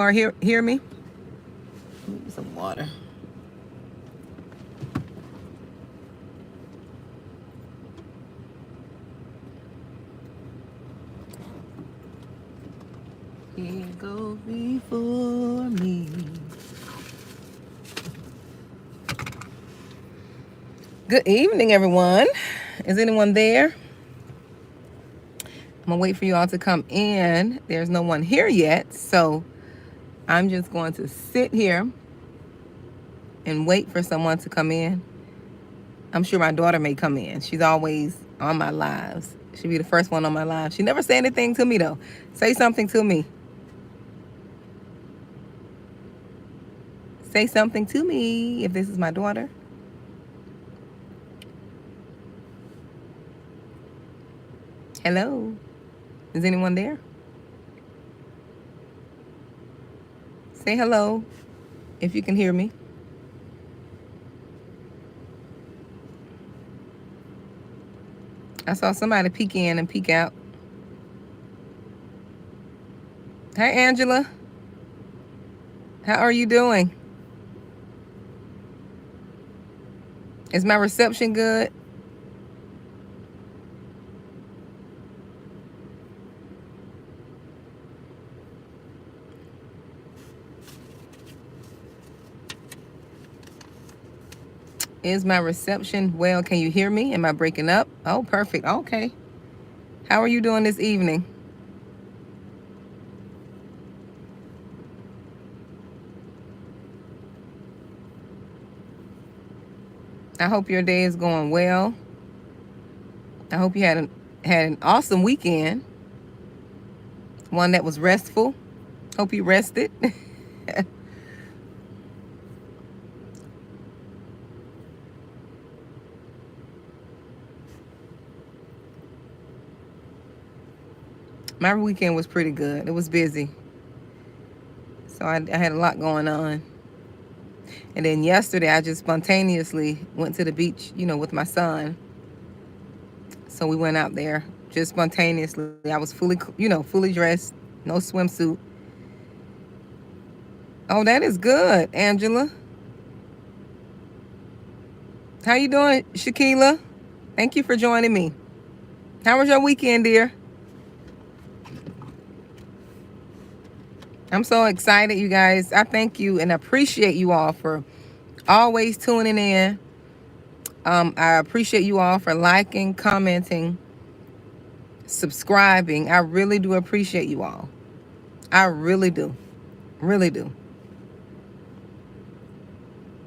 Or hear me? Need some water. He goes before me. Good evening, everyone. Is anyone there? I'm gonna wait for you all to come in. There's no one here yet, so I'm just going to sit here and wait for someone to come in. I'm sure my daughter may come in. She's always on my lives. She'll be the first one on my live. She never say anything to me though. Say something to me. Say something to me if this is my daughter. Hello. Is anyone there? Say hello if you can hear me. I saw somebody peek in and peek out. Hi, Angela. How are you doing? Is my reception good? Is my reception well? Can you hear me? Am I breaking up? Oh, perfect. Okay. How are you doing this evening? I hope your day is going well. I hope you had an awesome weekend. One that was restful. Hope you rested. My weekend was pretty good. It was busy. So I had a lot going on. And then yesterday I just spontaneously went to the beach, with my son. So we went out there just spontaneously. I was fully dressed, no swimsuit. Oh, that is good, Angela. How you doing, Shakila? Thank you for joining me. How was your weekend, dear? I'm so excited, you guys. I thank you and appreciate you all for always tuning in. I appreciate you all for liking, commenting, subscribing. I really do appreciate you all. I really do. Really do.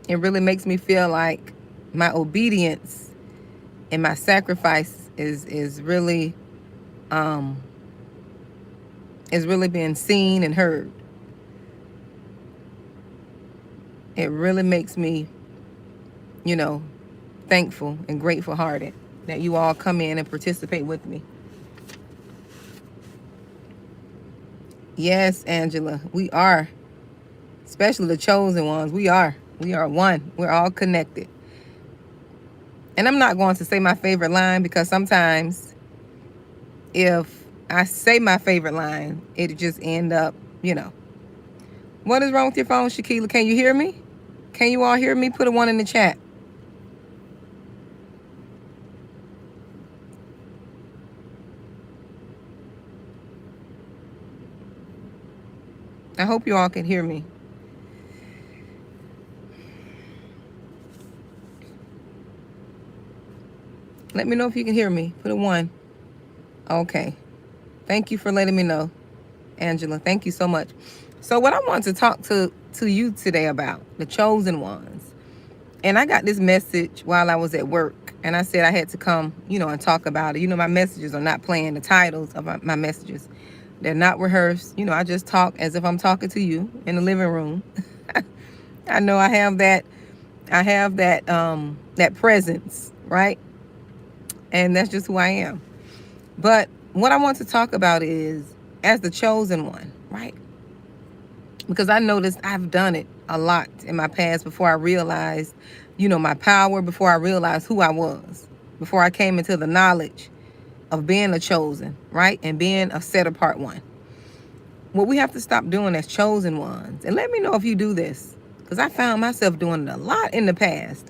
It really makes me feel like my obedience and my sacrifice is really being seen and heard. It really makes me, thankful and grateful hearted that you all come in and participate with me. Yes, Angela, we are. Especially the chosen ones. We are one. We're all connected. And I'm not going to say my favorite line because sometimes if I say my favorite line, it just end up, What is wrong with your phone, Shakila? Can you hear me? Can you all hear me? Put a 1 in the chat. I hope you all can hear me. Let me know if you can hear me. Put a 1. Okay. Thank you for letting me know, Angela. Thank you so much. So what I want to talk to you today about, the chosen ones. And I got this message while I was at work. And I said I had to come, and talk about it. My messages are not playing. The titles of my messages, they're not rehearsed. I just talk as if I'm talking to you in the living room. I know I have that that presence, right? And that's just who I am. But what I want to talk about is as the chosen one, right? Because I noticed I've done it a lot in my past before I realized, my power, before I realized who I was, before I came into the knowledge of being a chosen, right? And being a set apart one. What we have to stop doing as chosen ones, and let me know if you do this, because I found myself doing it a lot in the past.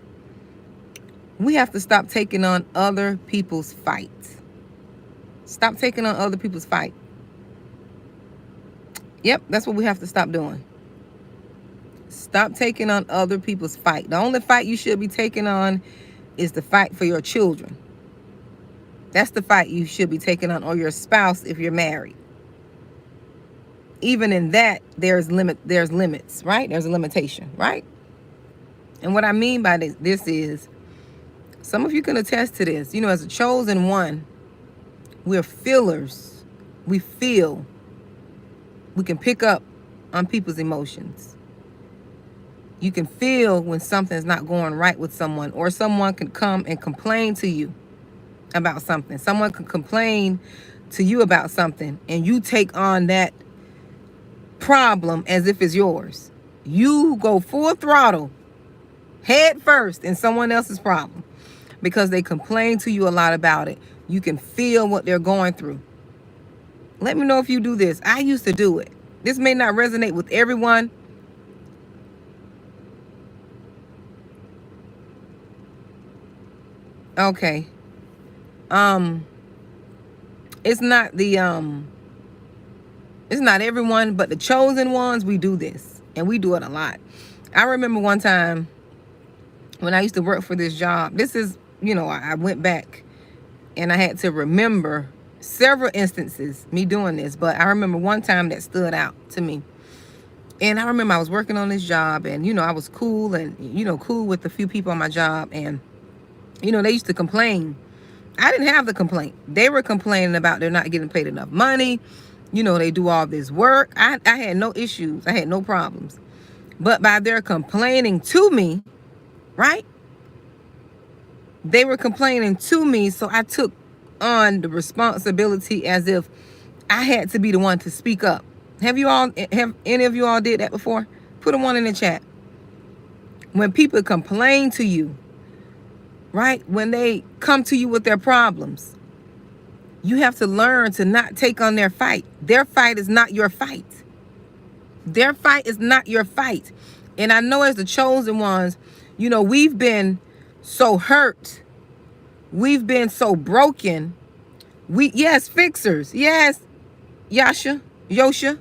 We have to stop taking on other people's fights. Stop taking on other people's fight. Yep, that's what we have to stop doing. Stop taking on other people's fight. The only fight you should be taking on is the fight for your children. That's the fight you should be taking on, or your spouse if you're married. Even in that, there's limits, right? There's a limitation, right? And what I mean by this is, some of you can attest to this. You know, as a chosen one, we're feelers. We feel. We can pick up on people's emotions. You can feel when something's not going right with someone, or someone can come and complain to you about something. Someone can complain to you about something, and you take on that problem as if it's yours. You go full throttle, head first in someone else's problem because they complain to you a lot about it. You can feel what they're going through. Let me know if you do this. I used to do it. This may not resonate with everyone. Okay. It's not everyone, but the chosen ones, we do this, and we do it a lot. I remember one time when I used to work for this job. This is, I went back and I had to remember several instances me doing this, but I remember one time that stood out to me. And I remember I was working on this job, and I was cool and cool with a few people on my job, and they used to complain. I didn't have the complaint. They were complaining about they're not getting paid enough money. They do all this work. I had no issues. I had no problems. But by their complaining to me, right? They were complaining to me, so I took on the responsibility as if I had to be the one to speak up. Have any of you all did that before? Put a one in the chat. When people complain to you, right? When they come to you with their problems, you have to learn to not take on their fight. Their fight is not your fight. Their fight is not your fight. And I know as the chosen ones, we've been so hurt. We've been so broken. Yes, fixers. Yes, Yosha.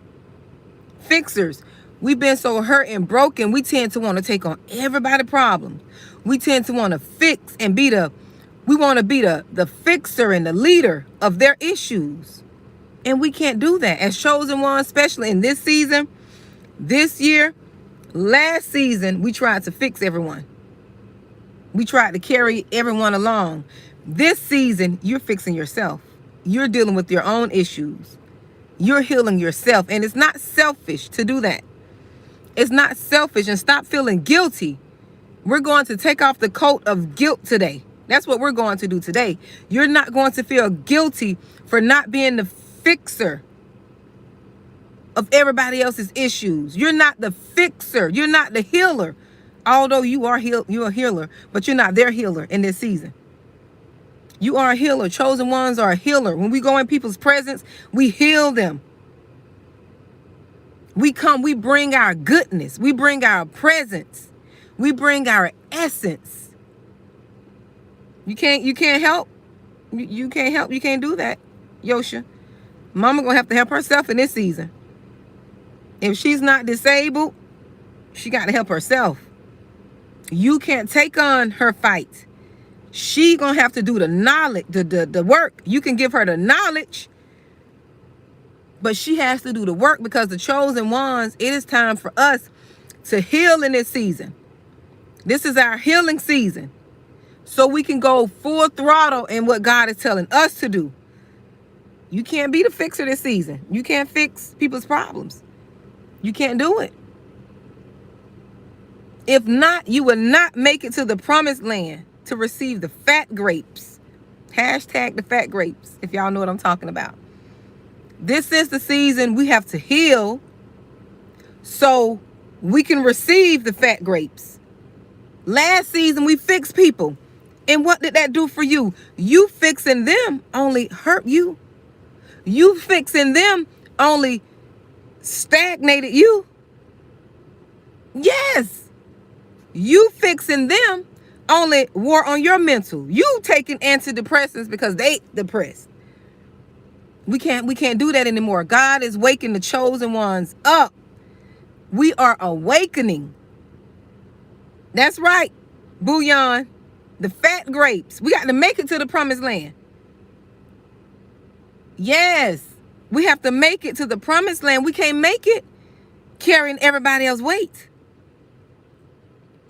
Fixers. We've been so hurt and broken, we tend to want to take on everybody's problems. We tend to want to fix and we want to be the fixer and the leader of their issues. And we can't do that. As chosen ones, especially in this season, this year, last season, we tried to fix everyone. We tried to carry everyone along. This season, you're fixing yourself. You're dealing with your own issues. You're healing yourself. And it's not selfish to do that. It's not selfish. And stop feeling guilty. We're going to take off the coat of guilt today. That's what we're going to do today. You're not going to feel guilty for not being the fixer of everybody else's issues. You're not the fixer. You're not the healer. Although you're a healer, but you're not their healer in this season. You are a healer. Chosen ones are a healer. When we go in people's presence, we heal them. We bring our goodness. We bring our presence. We bring our essence. You can't help. You can't help. You can't do that, Yosha. Mama gonna have to help herself in this season. If she's not disabled, she got to help herself. You can't take on her fight. She gonna have to do the knowledge, the work. You can give her the knowledge, but she has to do the work, because the chosen ones, it is time for us to heal in this season. This is our healing season. So we can go full throttle in what God is telling us to do. You can't be the fixer this season. You can't fix people's problems. You can't do it. If not, you will not make it to the promised land to receive the fat grapes. Hashtag the fat grapes, if y'all know what I'm talking about. This is the season we have to heal so we can receive the fat grapes. Last season, we fixed people. And what did that do for you? You fixing them only hurt you. You fixing them only stagnated you. Yes. You fixing them only wore on your mental. You taking antidepressants because they depressed. We can't do that anymore. God is waking the chosen ones up. We are awakening. That's right. Bouillon. The fat grapes. We got to make it to the promised land. Yes. We have to make it to the promised land. We can't make it carrying everybody else's weight.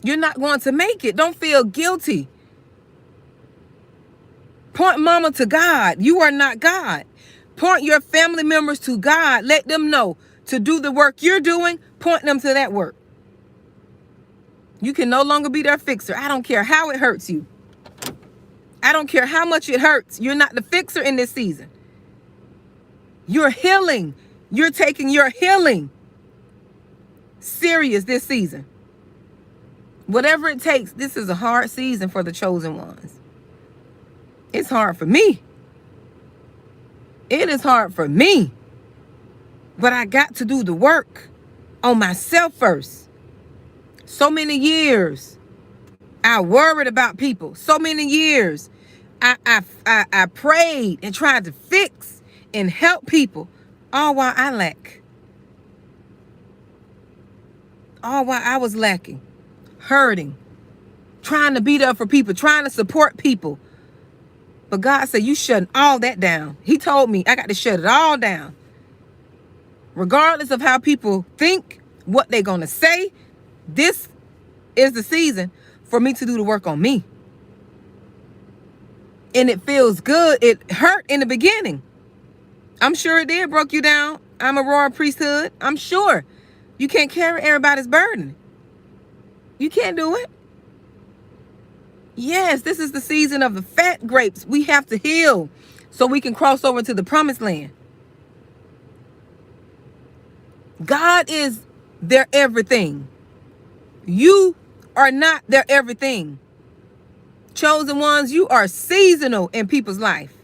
You're not going to make it. Don't feel guilty. Point mama to God. You are not God. Point your family members to God. Let them know to do the work you're doing. Point them to that work. You can no longer be their fixer. I don't care how it hurts you. I don't care how much it hurts. You're not the fixer in this season. You're healing. You're taking your healing serious this season. Whatever it takes, this is a hard season for the chosen ones. It's hard for me. It is hard for me. But I got to do the work on myself first. So many years I worried about people. So many years I prayed and tried to fix and help people, all while I lack. All while I was lacking, hurting, trying to be there for people, trying to support people. But God said, you shutting all that down. He told me I got to shut it all down. Regardless of how people think, what they're going to say, this is the season for me to do the work on me. And it feels good. It hurt in the beginning. I'm sure it did, broke you down. I'm a royal priesthood. I'm sure. You can't carry everybody's burden. You can't do it. Yes, this is the season of the fat grapes. We have to heal so we can cross over to the promised land. God is their everything. You are not their everything. Chosen ones, you are seasonal in people's life.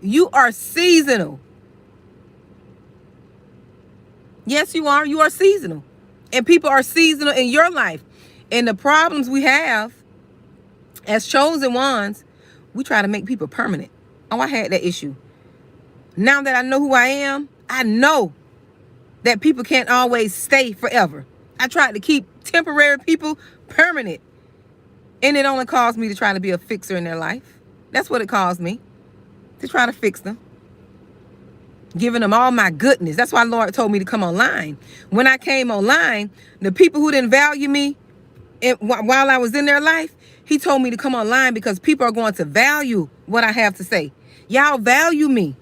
You are seasonal. Yes, you are. You are seasonal. And people are seasonal in your life. And the problems we have as chosen ones, we try to make people permanent. Oh, I had that issue. Now that I know who I am, I know that people can't always stay forever. I tried to keep temporary people permanent. And it only caused me to try to be a fixer in their life. That's what it caused me, to try to fix them. Giving them all my goodness. That's why Lord told me to come online. When I came online, the people who didn't value me while I was in their life, he told me to come online because people are going to value what I have to say. Y'all value me.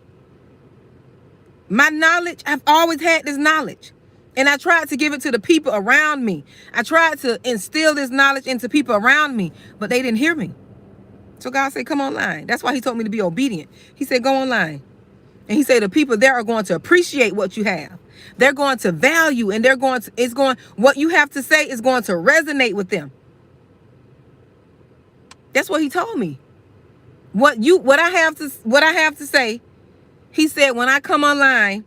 My knowledge, I've always had this knowledge. And I tried to give it to the people around me. I tried to instill this knowledge into people around me, but they didn't hear me. So God said, come online. That's why he told me to be obedient. He said, go online. And he said, the people there are going to appreciate what you have. They're going to value, and what you have to say is going to resonate with them. That's what he told me. What I have to say, he said, when I come online,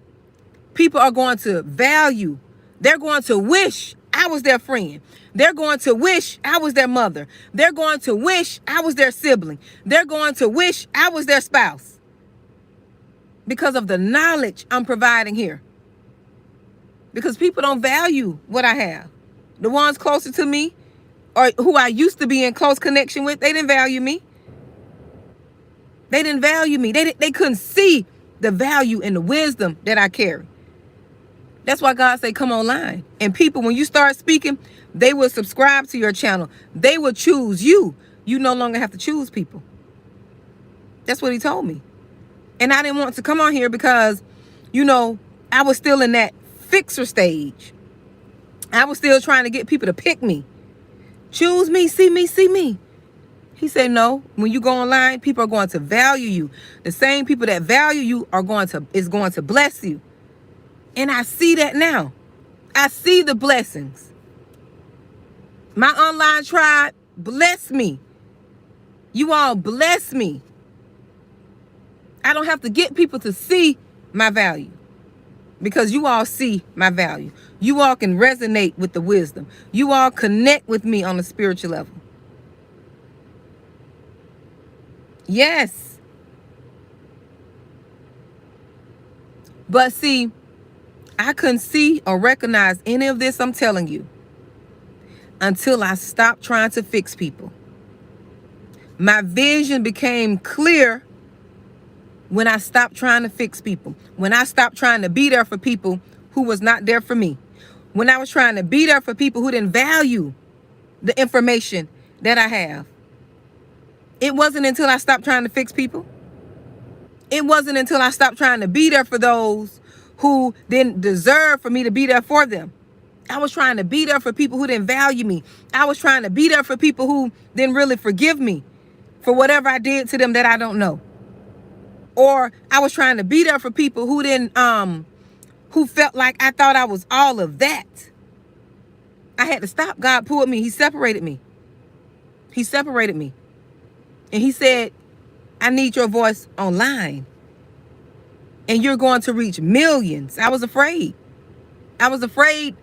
people are going to value. They're going to wish I was their friend. They're going to wish I was their mother. They're going to wish I was their sibling. They're going to wish I was their spouse. Because of the knowledge I'm providing here. Because people don't value what I have. The ones closer to me, or who I used to be in close connection with, they didn't value me. They didn't value me. They couldn't see the value and the wisdom that I carry. That's why God said, come online. And people, when you start speaking, they will subscribe to your channel. They will choose you. You no longer have to choose people. That's what he told me. And I didn't want to come on here because, I was still in that fixer stage. I was still trying to get people to pick me. Choose me, see me, see me. He said, no, when you go online, people are going to value you. The same people that value you is going to bless you. And I see that now. I see the blessings. My online tribe bless me. You all bless me. I don't have to get people to see my value. because you all see my value. You all can resonate with the wisdom. You all connect with me on a spiritual level. Yes. But see, I couldn't see or recognize any of this, I'm telling you, until I stopped trying to fix people. My vision became clear when I stopped trying to fix people. When I stopped trying to be there for people who was not there for me. When I was trying to be there for people who didn't value the information that I have. It wasn't until I stopped trying to fix people. It wasn't until I stopped trying to be there for those who didn't deserve for me to be there for them. I was trying to be there for people who didn't value me. I was trying to be there for people who didn't really forgive me for whatever I did to them that I don't know. Or I was trying to be there for people who didn't, who felt like I thought I was all of that. I had to stop. God pulled me. He separated me. He separated me. And he said, I need your voice online. And you're going to reach millions. I was afraid. I was afraid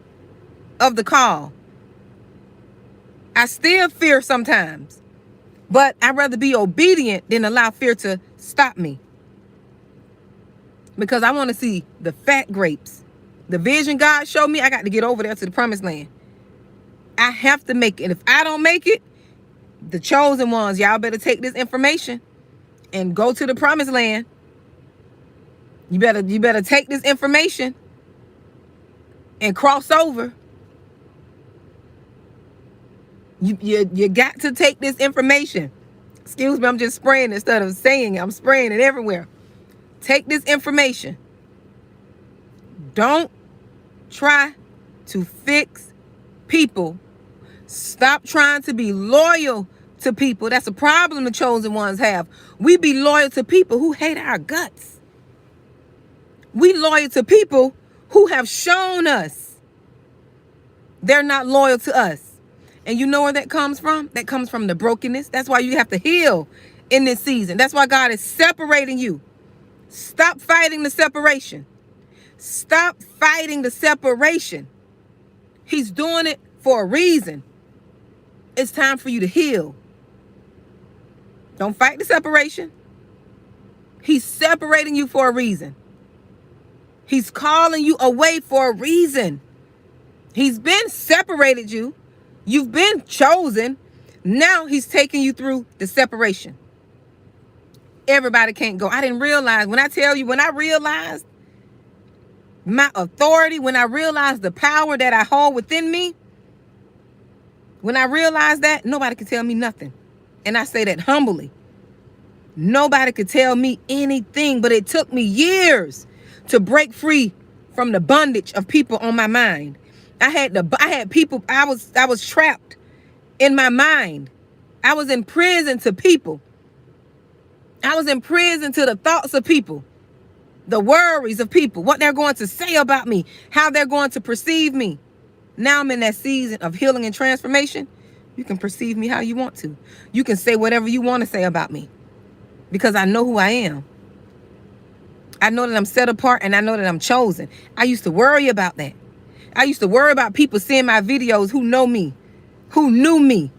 of the call. I still fear sometimes. But I'd rather be obedient than allow fear to stop me. Because I want to see the fat grapes. The vision God showed me, I got to get over there to the promised land. I have to make it. If I don't make it, the chosen ones, y'all better take this information and go to the promised land. You better take this information and cross over. You got to take this information. Excuse me, I'm just spraying instead of saying it. I'm spraying it everywhere. Take this information. Don't try to fix people. Stop trying to be loyal to people. That's a problem the chosen ones have. We be loyal to people who hate our guts. We loyal to people who have shown us they're not loyal to us. And you know where that comes from? That comes from the brokenness. That's why you have to heal in this season. That's why God is separating you. Stop fighting the separation. Stop fighting the separation. He's doing it for a reason. It's time for you to heal. Don't fight the separation. He's separating you for a reason. He's calling you away for a reason. He's been separated you. You've been chosen. Now he's taking you through the separation. Everybody can't go. I didn't realize, when I tell you, when I realized my authority, when I realized the power that I hold within me, when I realized that, nobody could tell me nothing. And I say that humbly. Nobody could tell me anything, but it took me years to break free from the bondage of people on my mind. I had people, I was trapped in my mind. I was in prison to people. I was in prison to the thoughts of people, the worries of people, what they're going to say about me, how they're going to perceive me. Now I'm in that season of healing and transformation. You can perceive me how you want to. You can say whatever you want to say about me because I know who I am. I know that I'm set apart and I know that I'm chosen. I used to worry about that. I used to worry about people seeing my videos who know me, who knew me.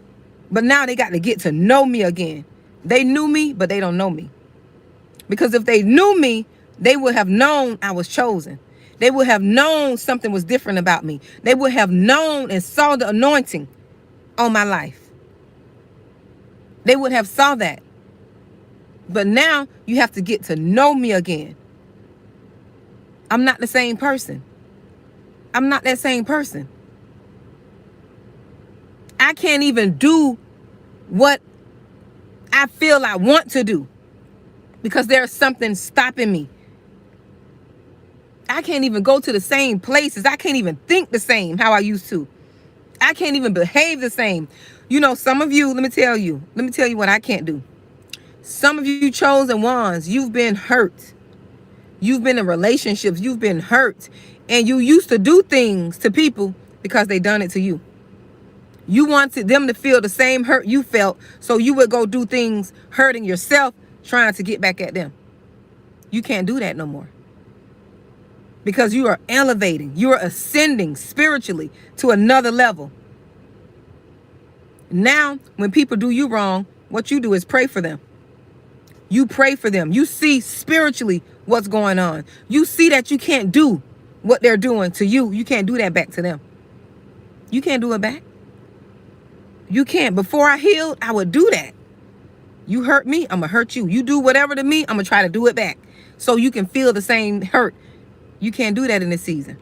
But now they got to get to know me again. They knew me, but they don't know me. Because if they knew me, they would have known I was chosen. They would have known something was different about me. They would have known and saw the anointing on my life. They would have saw that. But now you have to get to know me again. I'm not the same person. I'm not that same person. I can't even do what I feel I want to do because there's something stopping me. I can't even go to the same places. I can't even think the same how I used to. I can't even behave the same. You know, some of you, let me tell you what I can't do. Some of you chosen ones, you've been hurt. You've been in relationships. You've been hurt. And you used to do things to people because they done it to you. You wanted them to feel the same hurt you felt, so you would go do things hurting yourself, trying to get back at them. You can't do that no more. because you are elevating. You are ascending spiritually to another level. Now, when people do you wrong, what you do is pray for them. You pray for them. You see spiritually what's going on. You see that you can't do what they're doing to you. You can't do that back to them. You can't do it back. You can't. Before I healed, I would do that. You hurt me, I'm going to hurt you. You do whatever to me, I'm going to try to do it back. So you can feel the same hurt. You can't do that in this season.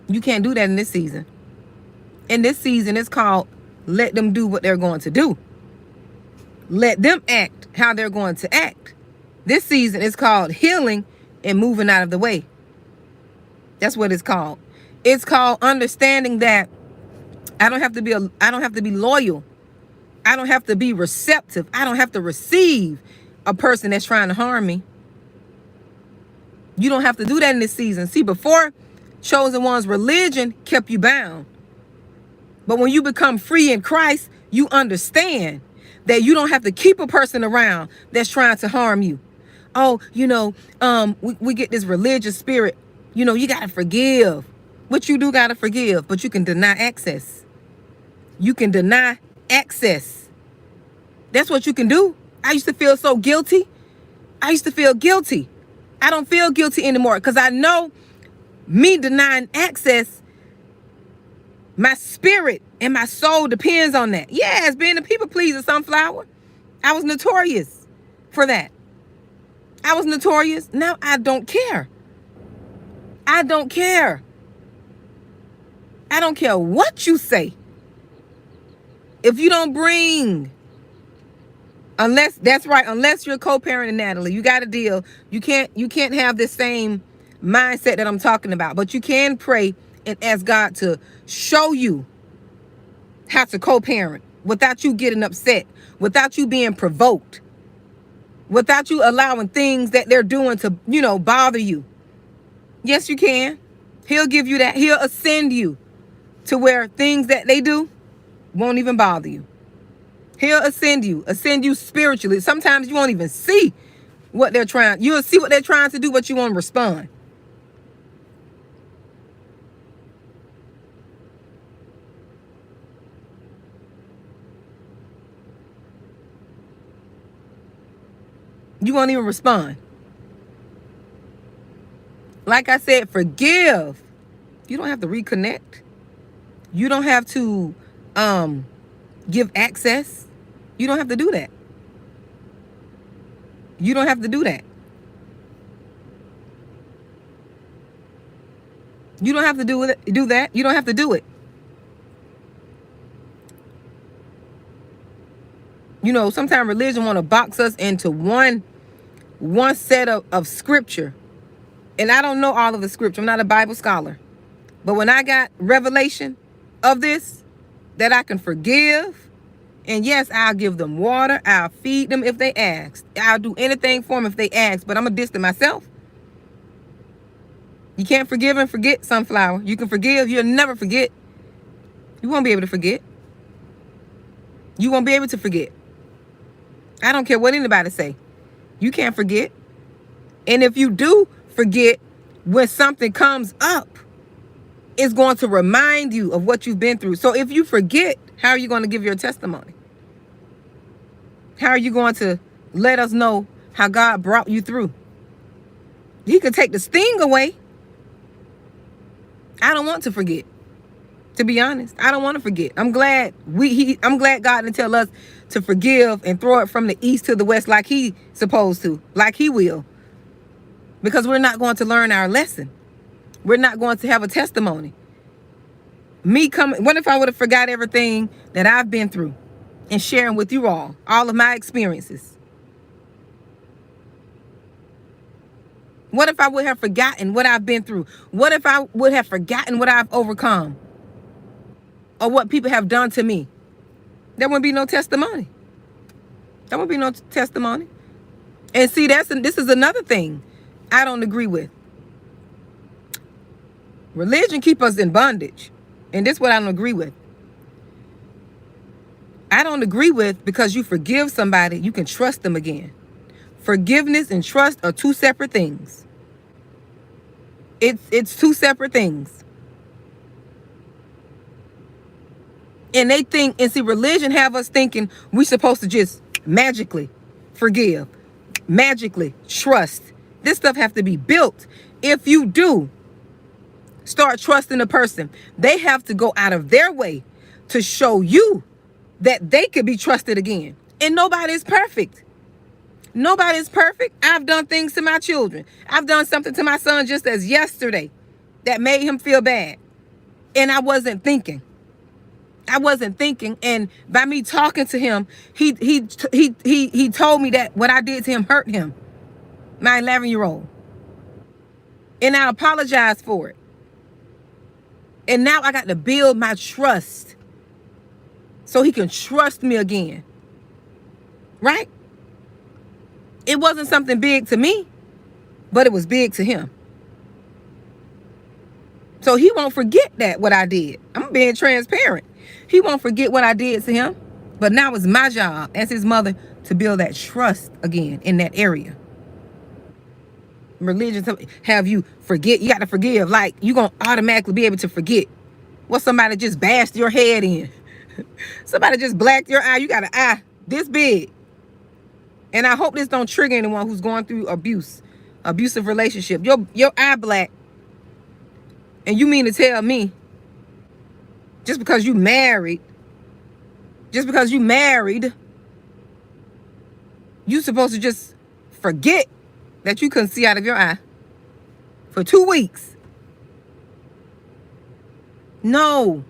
You can't do that in this season. In this season, it's called let them do what they're going to do. Let them act how they're going to act. This season is called healing and moving out of the way. That's what it's called. It's called understanding that I don't have to be loyal. I don't have to be receptive. I don't have to receive a person that's trying to harm me. You don't have to do that in this season. See, before, chosen one's religion kept you bound. But when you become free in Christ, you understand that you don't have to keep a person around that's trying to harm you. Oh, we get this religious spirit. You got to forgive. What you do got to forgive, but you can deny access. You can deny access. That's what you can do. I used to feel so guilty. I used to feel guilty. I don't feel guilty anymore because I know me denying access, my spirit and my soul depends on that. Yes, being a people pleaser, Sunflower. I was notorious for that. I was notorious. Now I don't care. I don't care. I don't care what you say. If you don't bring, unless you're co-parenting Natalie, you got to deal. You can't have the same mindset that I'm talking about, but you can pray and ask God to show you how to co-parent without you getting upset, without you being provoked, without you allowing things that they're doing to, bother you. Yes, you can. He'll give you that. He'll ascend you to where things that they do won't even bother you. He'll ascend you spiritually. Sometimes you won't even see what they're trying. You'll see what they're trying to do, but you won't respond. You won't even respond. Like I said, forgive. You don't have to reconnect. You don't have to give access. You don't have to do that. You don't have to do that. You don't have to do that. You don't have to do it. Sometimes religion want to box us into one set of scripture. And I don't know all of the scripture. I'm not a Bible scholar. But when I got revelation of this, that I can forgive, and yes, I'll give them water. I'll feed them if they ask. I'll do anything for them if they ask, but I'm going to distance myself. You can't forgive and forget, Sunflower. You can forgive. You'll never forget. You won't be able to forget. You won't be able to forget. I don't care what anybody say. You can't forget. And if you do forget, when something comes up, it's going to remind you of what you've been through. So if you forget, how are you going to give your testimony? How are you going to let us know how God brought you through? He could take the sting away. I don't want to forget. To be honest, I don't want to forget. I'm glad God didn't tell us to forgive and throw it from the east to the west like He's supposed to, like He will. Because we're not going to learn our lesson. We're not going to have a testimony. What if I would have forgot everything that I've been through and sharing with you all of my experiences? What if I would have forgotten what I've been through? What if I would have forgotten what I've overcome? Or what people have done to me? There wouldn't be no testimony. There wouldn't be no testimony. And see, this is another thing I don't agree with. Religion keep us in bondage. And this is what I don't agree with. I don't agree with because you forgive somebody, you can trust them again. Forgiveness and trust are two separate things. It's two separate things. And they think, and see, religion have us thinking we supposed to just magically forgive, magically trust. This stuff have to be built. If you do start trusting a person, they have to go out of their way to show you that they could be trusted again. And nobody's perfect. Nobody's perfect. I've done things to my children. I've done something to my son just as yesterday that made him feel bad. And I wasn't thinking. And by me talking to him, he told me that what I did to him hurt him, my 11-year-old. And I apologized for it. And now I got to build my trust so he can trust me again. Right? It wasn't something big to me, but it was big to him. So he won't forget that, what I did. I'm being transparent. He won't forget what I did to him. But now it's my job as his mother to build that trust again in that area. Religion have you forget. You got to forgive. Like, you going to automatically be able to forget what somebody just bashed your head in. Somebody just blacked your eye. You got an eye this big. And I hope this don't trigger anyone who's going through abusive relationship. Your eye black. And you mean to tell me just because you married, you supposed to just forget that you couldn't see out of your eye for 2 weeks? No.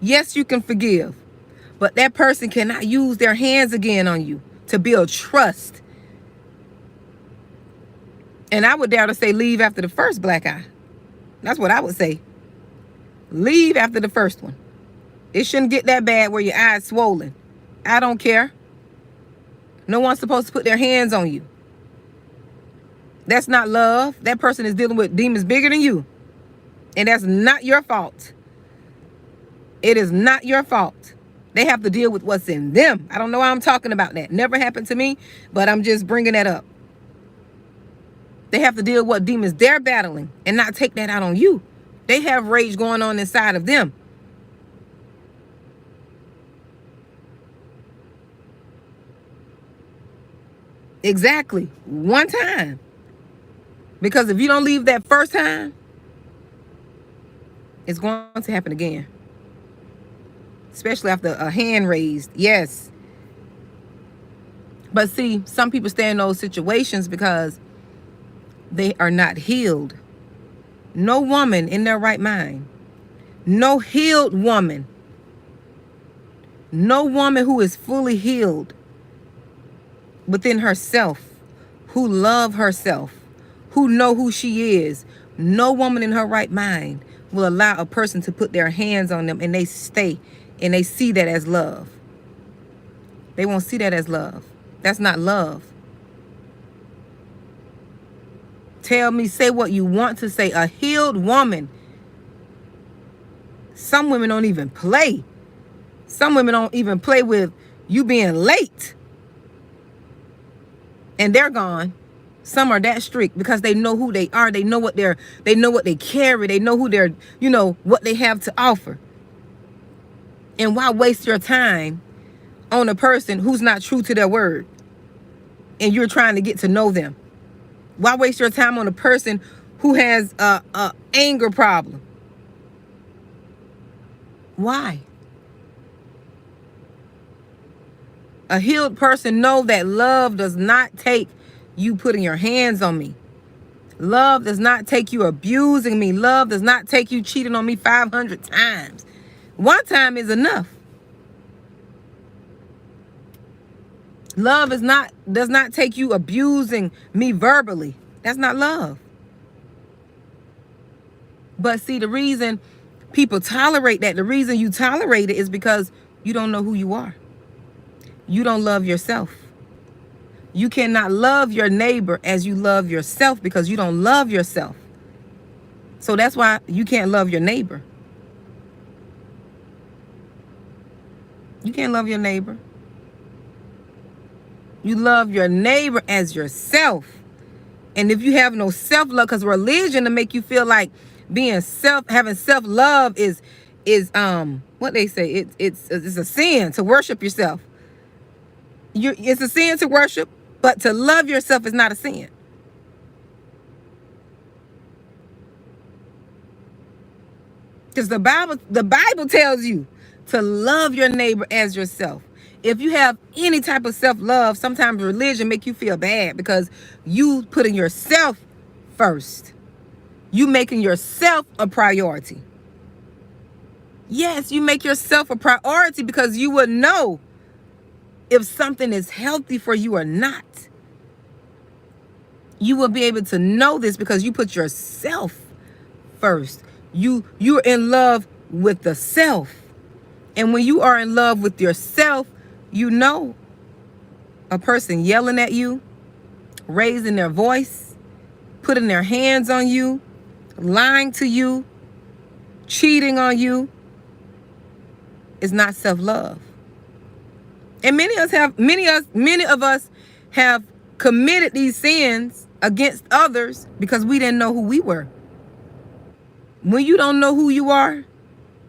Yes, you can forgive, but that person cannot use their hands again on you to build trust. And I would dare to say leave after the first black eye. That's what I would say. Leave after the first one. It shouldn't get that bad where your eye's swollen. I don't care. No one's supposed to put their hands on you. That's not love. That person is dealing with demons bigger than you. And that's not your fault. It is not your fault. They have to deal with what's in them. I don't know why I'm talking about that. Never happened to me, but I'm just bringing that up. They have to deal with what demons they're battling and not take that out on you. They have rage going on inside of them. Exactly. One time. Because if you don't leave that first time, it's going to happen again. Especially after a hand raised. Yes. But see, some people stay in those situations because they are not healed. No woman in their right mind, no healed woman, no woman who is fully healed within herself, who love herself, who know who she is, no woman in her right mind will allow a person to put their hands on them and they stay and they see that as love. They won't see that as love. That's not love. Tell me, say what you want to say. A healed woman. Some women don't even play. Some women don't even play with you being late. And they're gone. Some are that strict because they know who they are. They know what they carry. They know who they're, what they have to offer. And why waste your time on a person who's not true to their word? And you're trying to get to know them. Why waste your time on a person who has a anger problem? Why? A healed person know that love does not take you putting your hands on me. Love does not take you abusing me. Love does not take you cheating on me 500 times. One time is enough. Love does not take you abusing me verbally. That's not love. But see, the reason people tolerate that, the reason you tolerate it is because you don't know who you are. You don't love yourself. You cannot love your neighbor as you love yourself because you don't love yourself. So that's why you can't love your neighbor. You can't love your neighbor. You love your neighbor as yourself. And if you have no self-love, because religion to make you feel like having self-love is what they say, it's a sin to worship yourself. It's a sin to worship, but to love yourself is not a sin. Because the Bible tells you to love your neighbor as yourself. If you have any type of self-love, sometimes religion make you feel bad because you putting yourself first. You making yourself a priority. Yes, you make yourself a priority because you would know if something is healthy for you or not. You will be able to know this because you put yourself first. You're in love with the self. And when you are in love with yourself, you know a person yelling at you, raising their voice, putting their hands on you, lying to you, cheating on you is not self-love. And many of us have committed these sins against others because we didn't know who we were. When you don't know who you are,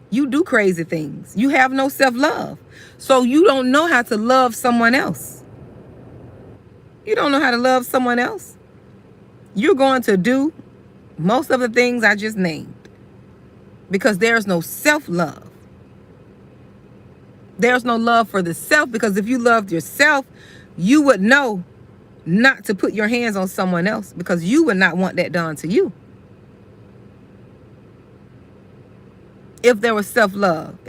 you do crazy things. You have no self-love. So you don't know how to love someone else. You don't know how to love someone else. You're going to do most of the things I just named because there's no self-love. There's no love for the self, because if you loved yourself, you would know not to put your hands on someone else because you would not want that done to you. If there was self-love,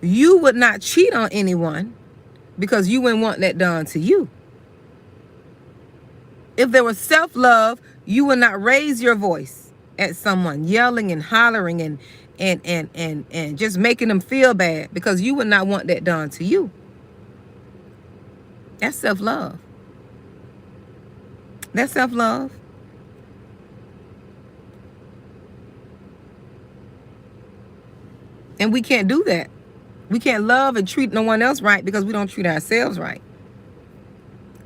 you would not cheat on anyone because you wouldn't want that done to you. If there was self-love, you would not raise your voice at someone, yelling and hollering and just making them feel bad because you would not want that done to you. That's self-love. That's self-love. And we can't do that. We can't love and treat no one else right because we don't treat ourselves right.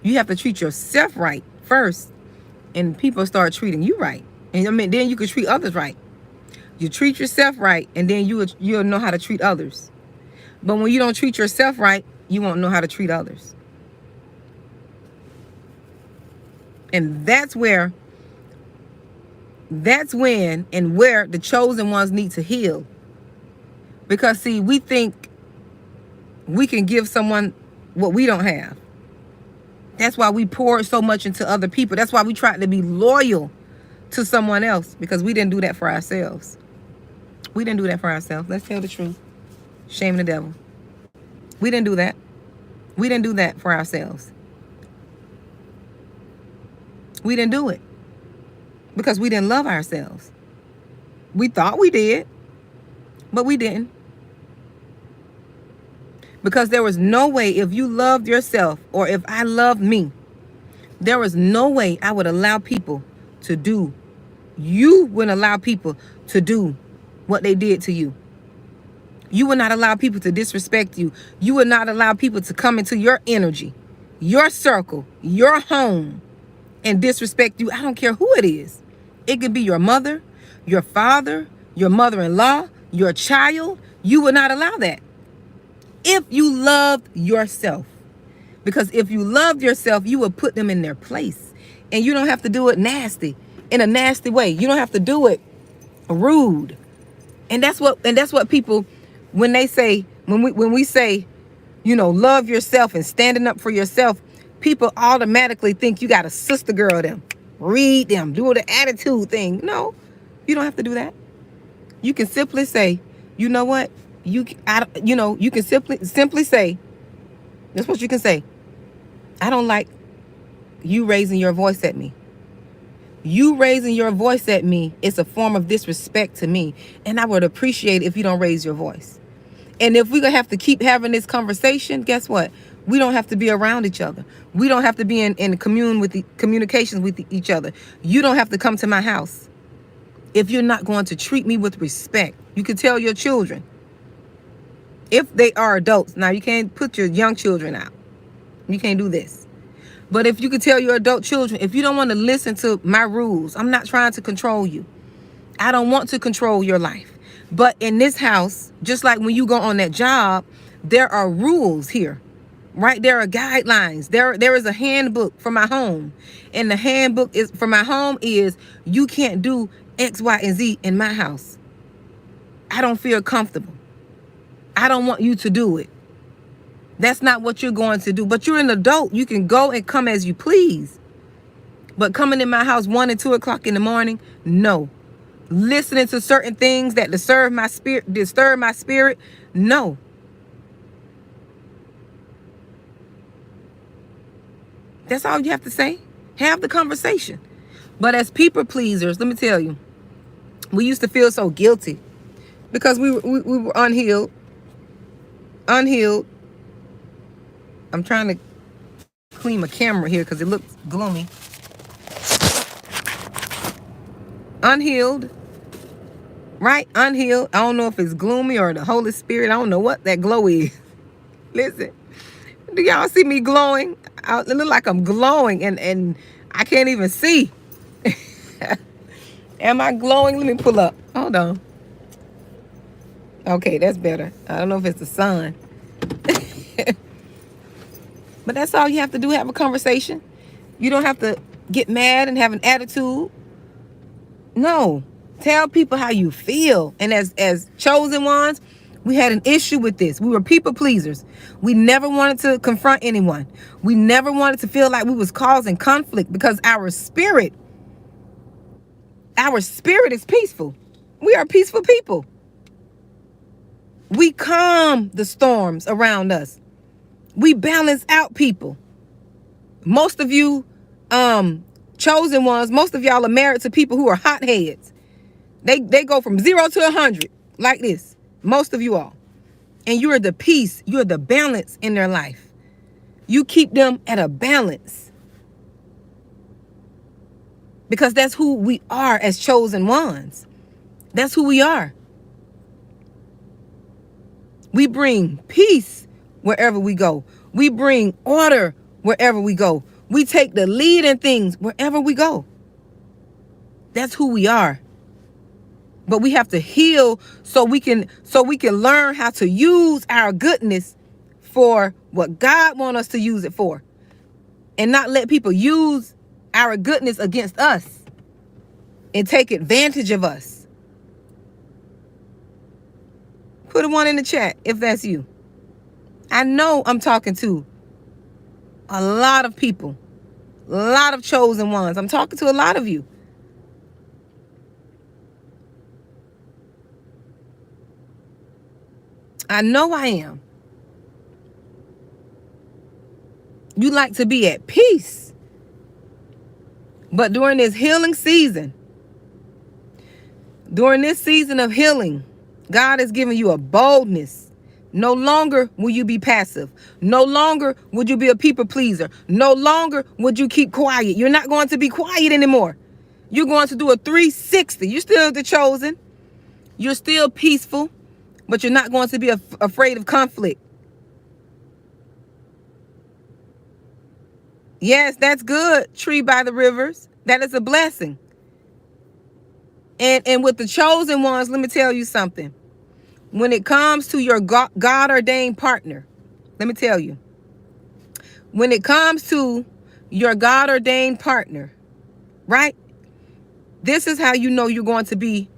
You have to treat yourself right first, and people start treating you right. And then you can treat others right. You treat yourself right, and then you'll know how to treat others. But when you don't treat yourself right, you won't know how to treat others. And that's when and where the chosen ones need to heal. Because, see, we think we can give someone what we don't have. That's why we pour so much into other people. That's why we try to be loyal to someone else, because we didn't do that for ourselves. We didn't do that for ourselves. Let's tell the truth. Shame the devil. We didn't do that. We didn't do that for ourselves. We didn't do it because we didn't love ourselves. We thought we did, but we didn't. Because there was no way, if you loved yourself or if I loved me, there was no way I would allow people to do. You wouldn't allow people to do what they did to you. You would not allow people to disrespect you. You would not allow people to come into your energy, your circle, your home, and disrespect you. I don't care who it is. It could be your mother, your father, your mother-in-law, your child. You would not allow that. If you loved yourself. Because if you loved yourself, you would put them in their place. And you don't have to do it nasty, in a nasty way. You don't have to do it rude. And that's what people, when they say, when we say, you know, love yourself and standing up for yourself, people automatically think you got to sister girl them, read them, do the attitude thing. No, you don't have to do that. You can simply say, you know what? You can simply say, that's what you can say. I don't like you raising your voice at me. You raising your voice at me is a form of disrespect to me. And I would appreciate it if you don't raise your voice. And if we're going to have to keep having this conversation, guess what? We don't have to be around each other. We don't have to be in communications with each other. You don't have to come to my house if you're not going to treat me with respect. You can tell your children, if they are adults. Now, you can't put your young children out. You can't do this. But if you could tell your adult children, if you don't want to listen to my rules, I'm not trying to control you. I don't want to control your life. But in this house, just like when you go on that job, there are rules here, right? There are guidelines. There is a handbook for my home. And the handbook is for my home is you can't do X, Y, and Z in my house. I don't feel comfortable. I don't want you to do it. That's not what you're going to do. But you're an adult. You can go and come as you please. But coming in my house 1 and 2 o'clock in the morning, no. Listening to certain things that disturb my spirit, no. That's all you have to say. Have the conversation. But as people pleasers, let me tell you, we used to feel so guilty because we were unhealed. I'm trying to clean my camera here because it looks gloomy. Unhealed, right? Unhealed. I don't know if it's gloomy or the Holy Spirit. I don't know what that glow is. Listen, do y'all see me glowing? It look like I'm glowing and I can't even see. Am I glowing? Let me pull up. Hold on. Okay, that's better. I don't know if it's the sun. But that's all you have to do, have a conversation. You don't have to get mad and have an attitude. No. Tell people how you feel. And as chosen ones, we had an issue with this. We were people pleasers. We never wanted to confront anyone. We never wanted to feel like we was causing conflict because our spirit is peaceful. We are peaceful people. We calm the storms around us. We balance out people. Most of you chosen ones, most of y'all are married to people who are hotheads. They go from 0 to 100 like this. Most of you all. And you're the peace, you're the balance in their life. You keep them at a balance. Because that's who we are as chosen ones. That's who we are. We bring peace wherever we go. We bring order wherever we go. We take the lead in things wherever we go. That's who we are. But we have to heal so we can learn how to use our goodness for what God wants us to use it for. And not let people use our goodness against us and take advantage of us. Put a 1 in the chat if that's you. I know I'm talking to a lot of people, a lot of chosen ones. I'm talking to a lot of you. I know I am. You like to be at peace. But during this healing season, during this season of healing, God is giving you a boldness. No longer will you be passive. No longer would you be a people pleaser. No longer would you keep quiet. You're not going to be quiet anymore. You're going to do a 360. You're still the chosen. You're still peaceful, but you're not going to be afraid of conflict. Yes, that's good. Tree by the rivers. That is a blessing. And with the chosen ones, let me tell you something. When it comes to your God-ordained partner, let me tell you. When it comes to your God-ordained partner, right? This is how you know you're going to be,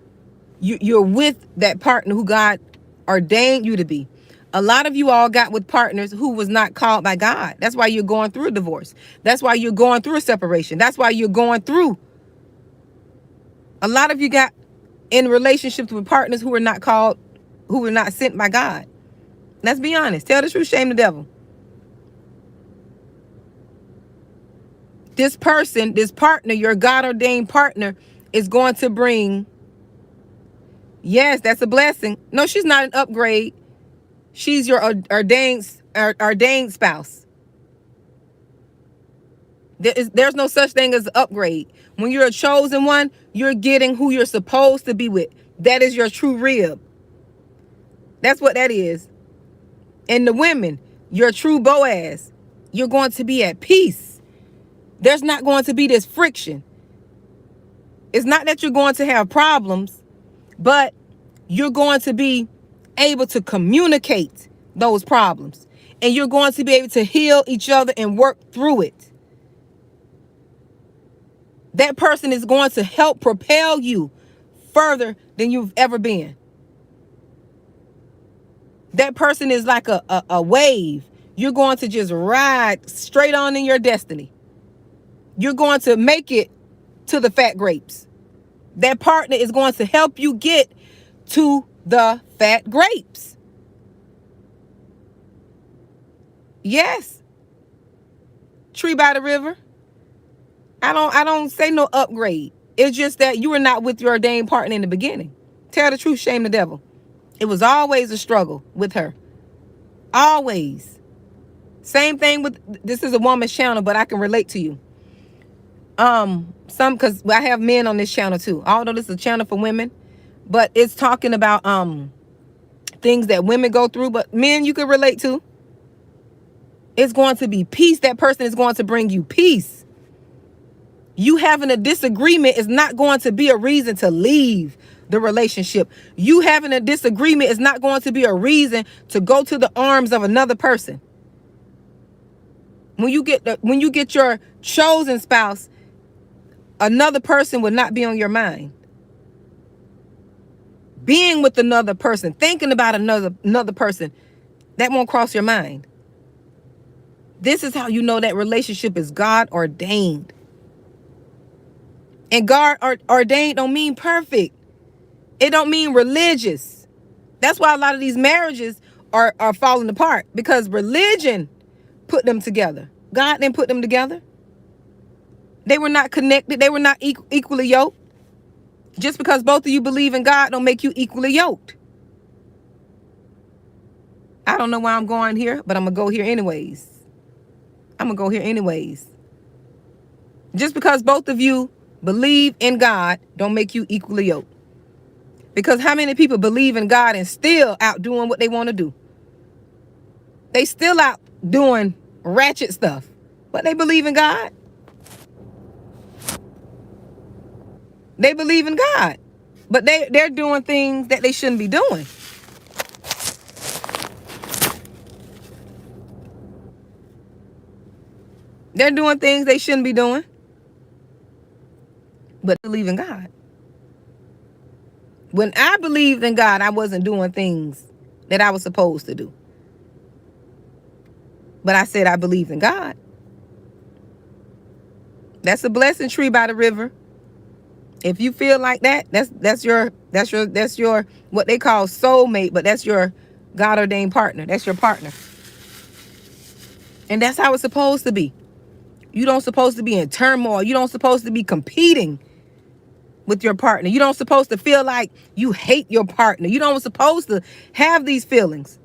you're with that partner who God ordained you to be. A lot of you all got with partners who was not called by God. That's why you're going through a divorce. That's why you're going through a separation. That's why you're going through. A lot of you got in relationships with partners who were not called, who were not sent by God. Let's be honest. Tell the truth, shame the devil. This person, this partner, your God-ordained partner is going to bring, yes, that's a blessing. No, she's not an upgrade. She's your ordained spouse. There's no such thing as an upgrade. When you're a chosen one, you're getting who you're supposed to be with. That is your true rib. That's what that is. And the women, your true Boaz, you're going to be at peace. There's not going to be this friction. It's not that you're going to have problems, but you're going to be able to communicate those problems. And you're going to be able to heal each other and work through it. That person is going to help propel you further than you've ever been. That person is like a wave. You're going to just ride straight on in your destiny. You're going to make it to the fat grapes. That partner is going to help you get to the fat grapes. Yes. Tree by the river. I don't say no upgrade. It's just that you were not with your ordained partner in the beginning. Tell the truth, shame the devil. It was always a struggle with her. Always. Same thing with, this is a woman's channel, but I can relate to you. Because I have men on this channel too. Although this is a channel for women, but it's talking about things that women go through, but men you can relate to. It's going to be peace. That person is going to bring you peace. You having a disagreement is not going to be a reason to leave the relationship. You having a disagreement is not going to be a reason to go to the arms of another person. When you get your chosen spouse, another person will not be on your mind. Being with another person, thinking about another person, that won't cross your mind. This is how you know that relationship is God ordained. And God ordained don't mean perfect. It don't mean religious. That's why a lot of these marriages are falling apart, because religion put them together. God didn't put them together. They were not connected. They were not equally yoked. Just because both of you believe in God don't make you equally yoked. I don't know why I'm going here, but I'm going to go here anyways. Just because both of you believe in God don't make you equally yoked. Because how many people believe in God and still out doing what they want to do? They still out doing ratchet stuff, but they believe in God. They believe in God, but they're doing things that they shouldn't be doing. They're doing things they shouldn't be doing, but believe in God. When I believed in God, I wasn't doing things that I was supposed to do. But I said I believed in God. That's a blessing, tree by the river. If you feel like that, that's your what they call soulmate, but that's your God ordained partner. That's your partner. And that's how it's supposed to be. You don't supposed to be in turmoil. You don't supposed to be competing with your partner. You don't supposed to feel like you hate your partner. You don't supposed to have these feelings.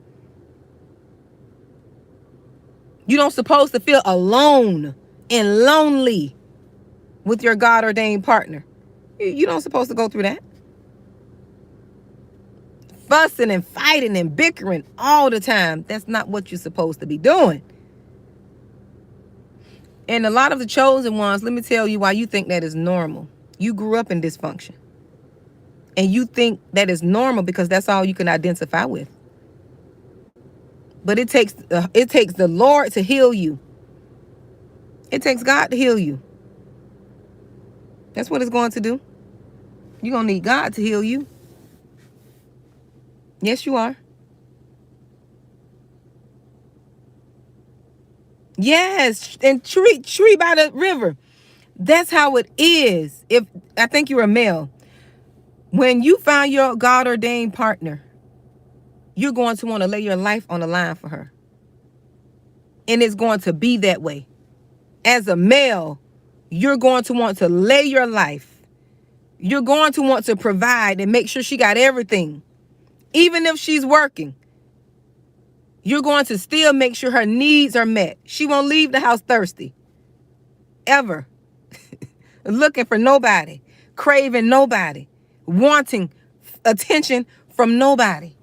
You don't supposed to feel alone and lonely with your God ordained partner. You don't supposed to go through that. Fussing and fighting and bickering all the time. That's not what you're supposed to be doing. And a lot of the chosen ones, let me tell you why you think that is normal. You grew up in dysfunction. And you think that is normal because that's all you can identify with. But it takes the Lord to heal you. It takes God to heal you. That's what it's going to do. You're going to need God to heal you. Yes, you are. Yes, and tree by the river. That's how it is. If I think you're a male, when you find your God ordained partner, you're going to want to lay your life on the line for her. And it's going to be that way. As a male, you're going to want to lay your life. You're going to want to provide and make sure she got everything. Even if she's working, you're going to still make sure her needs are met. She won't leave the house thirsty. Ever. Looking for nobody. Craving nobody. Wanting attention from nobody.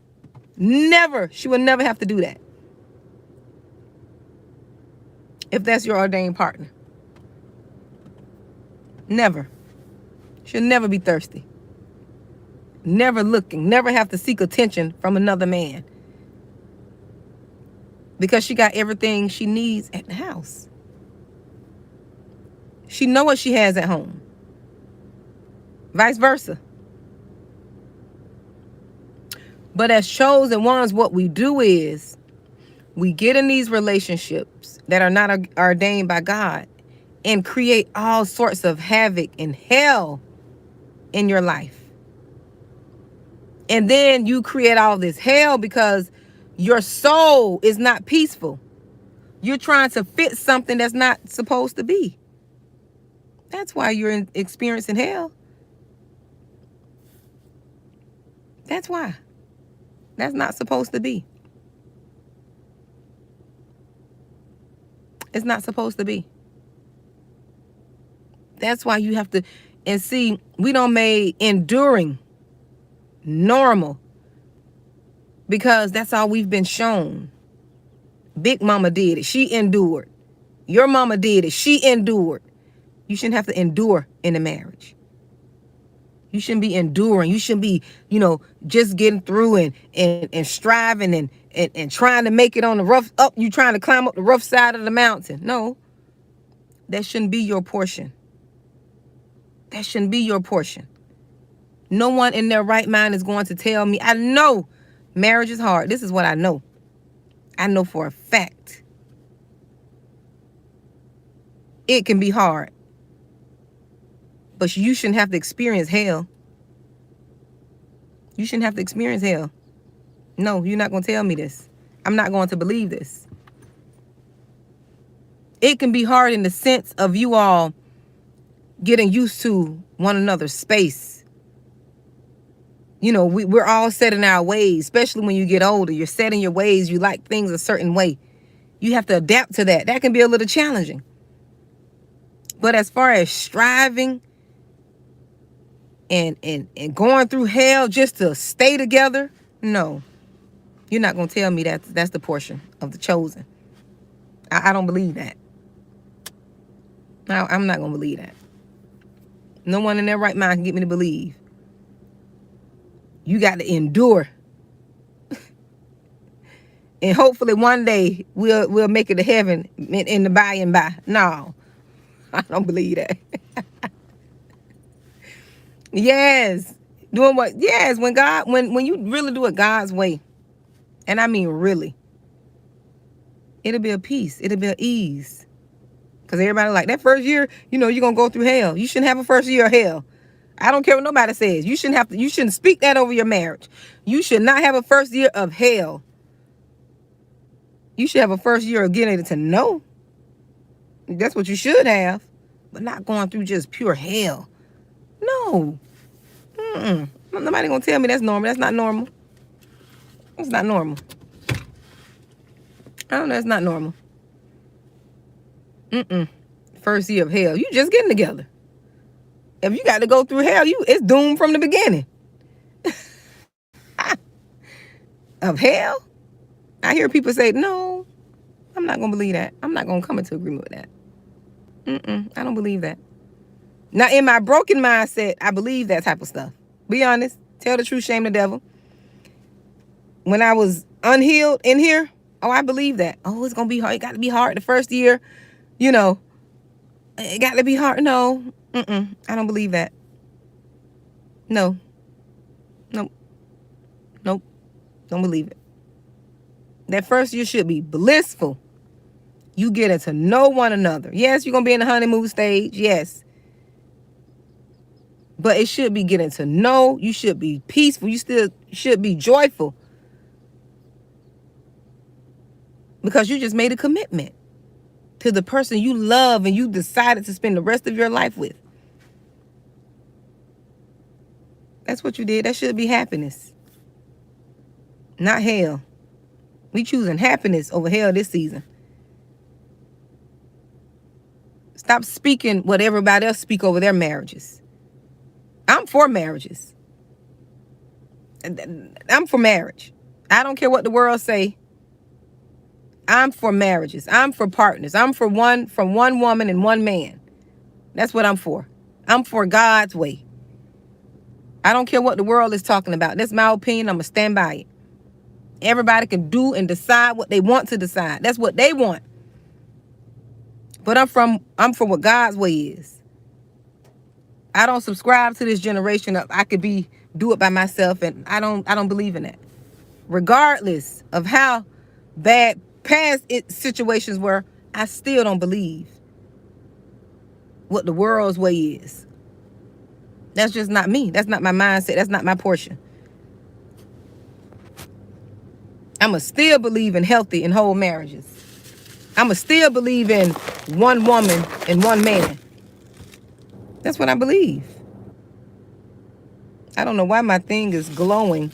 Never. She will never have to do that. If that's your ordained partner. Never. She'll never be thirsty. Never looking. Never have to seek attention from another man. Because she got everything she needs at the house. She know what she has at home. Vice versa. But as chosen ones, what we do is we get in these relationships that are not ordained by God and create all sorts of havoc and hell in your life. And then you create all this hell because your soul is not peaceful. You're trying to fit something that's not supposed to be. That's why you're experiencing hell. That's why. That's not supposed to be. It's not supposed to be. That's why you have to, and see, we don't make enduring normal because that's all we've been shown. Big mama did it. She endured. Your mama did it. She endured. You shouldn't have to endure in a marriage. You shouldn't be enduring. You shouldn't be, just getting through and striving and trying to make it on the rough up. You trying to climb up the rough side of the mountain. No, that shouldn't be your portion. That shouldn't be your portion. No one in their right mind is going to tell me. I know marriage is hard. This is what I know. I know for a fact. It can be hard. But you shouldn't have to experience hell. You shouldn't have to experience hell. No, you're not going to tell me this. I'm not going to believe this. It can be hard in the sense of you all getting used to one another's space. We're all set in our ways, especially when you get older. You're set in your ways. You like things a certain way. You have to adapt to that. That can be a little challenging. But as far as striving and going through hell just to stay together, no. You're not going to tell me that's the portion of the chosen. I don't believe that. No, I'm not going to believe that. No one in their right mind can get me to believe. You got to endure. And hopefully one day we'll make it to heaven in the by and by. No, I don't believe that. Yes. Doing what? Yes. When you really do it God's way, and I mean really, it'll be a peace. It'll be an ease. Because everybody like, that first year, you're going to go through hell. You shouldn't have a first year of hell. I don't care what nobody says. You shouldn't speak that over your marriage. You should not have a first year of hell. You should have a first year of getting to know. That's what you should have. But not going through just pure hell. No. Nobody going to tell me that's normal. That's not normal. It's not normal. I don't know. It's not normal. First year of hell. You just getting together. If you got to go through hell, it's doomed from the beginning. Of hell? I hear people say, no, I'm not going to believe that. I'm not going to come into agreement with that. I don't believe that. Now, in my broken mindset, I believe that type of stuff. Be honest. Tell the truth, shame the devil. When I was unhealed in here, I believe that. It's going to be hard. It got to be hard the first year. It got to be hard. No. I don't believe that. No. Nope. Don't believe it. That first year should be blissful. You getting to know one another. Yes, you're going to be in the honeymoon stage. Yes. But it should be getting to know. You should be peaceful. You still should be joyful. Because you just made a commitment to the person you love and you decided to spend the rest of your life with. That's what you did. That should be happiness. Not hell. We choosing happiness over hell this season. Stop speaking what everybody else speak over their marriages. I'm for marriages. I'm for marriage. I don't care what the world say. I'm for marriages. I'm for partners. I'm for one woman and one man. That's what I'm for. I'm for God's way. I don't care what the world is talking about. That's my opinion. I'm going to stand by it. Everybody can do and decide what they want to decide. That's what they want. But I'm for what God's way is. I don't subscribe to this generation of I could do it by myself, and I don't believe in that. Regardless of how bad past situations were, I still don't believe what the world's way is. That's just not me. That's not my mindset. That's not my portion. I'ma still believe in healthy and whole marriages. I'ma still believe in one woman and one man. That's what I believe. I don't know why my thing is glowing.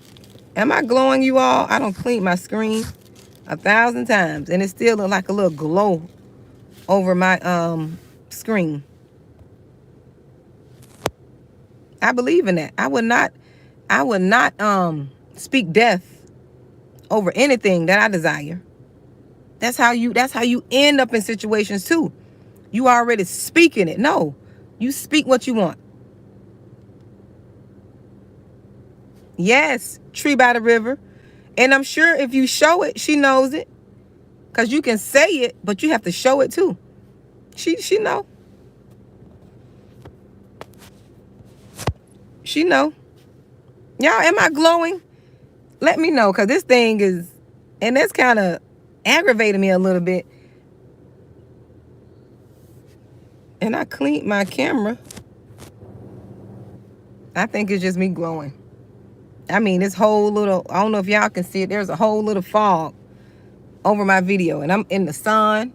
Am I glowing, you all? I don't clean my screen 1,000 times, and it still look like a little glow over my screen. I believe in that. I would not speak death over anything that I desire. That's how you end up in situations too. You already speaking it. No, you speak what you want. Yes, tree by the river. And I'm sure if you show it, she knows it. Because you can say it, but you have to show it too. She know. She know. Y'all, am I glowing? Let me know, because this thing is, and that's kind of aggravating me a little bit. And I cleaned my camera. I think it's just me glowing. I mean, this whole little, I don't know if y'all can see it. There's a whole little fog over my video. And I'm in the sun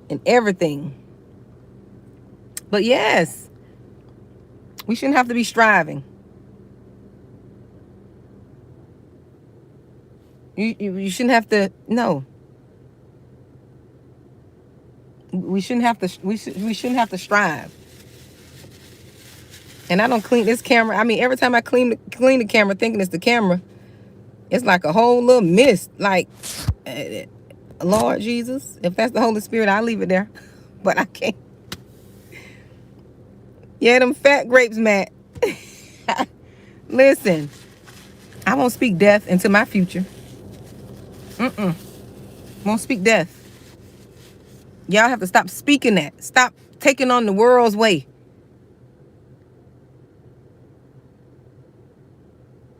and everything. But yes, we shouldn't have to be striving. You shouldn't have to, no. We shouldn't have to, we shouldn't have to strive. And I don't clean this camera. I mean, every time I clean the camera, thinking it's the camera, it's like a whole little mist. Like, Lord Jesus, if that's the Holy Spirit, I'll leave it there. But I can't. Yeah, them fat grapes, Matt. Listen, I won't speak death into my future. Won't speak death. Y'all have to stop speaking that. Stop taking on the world's way.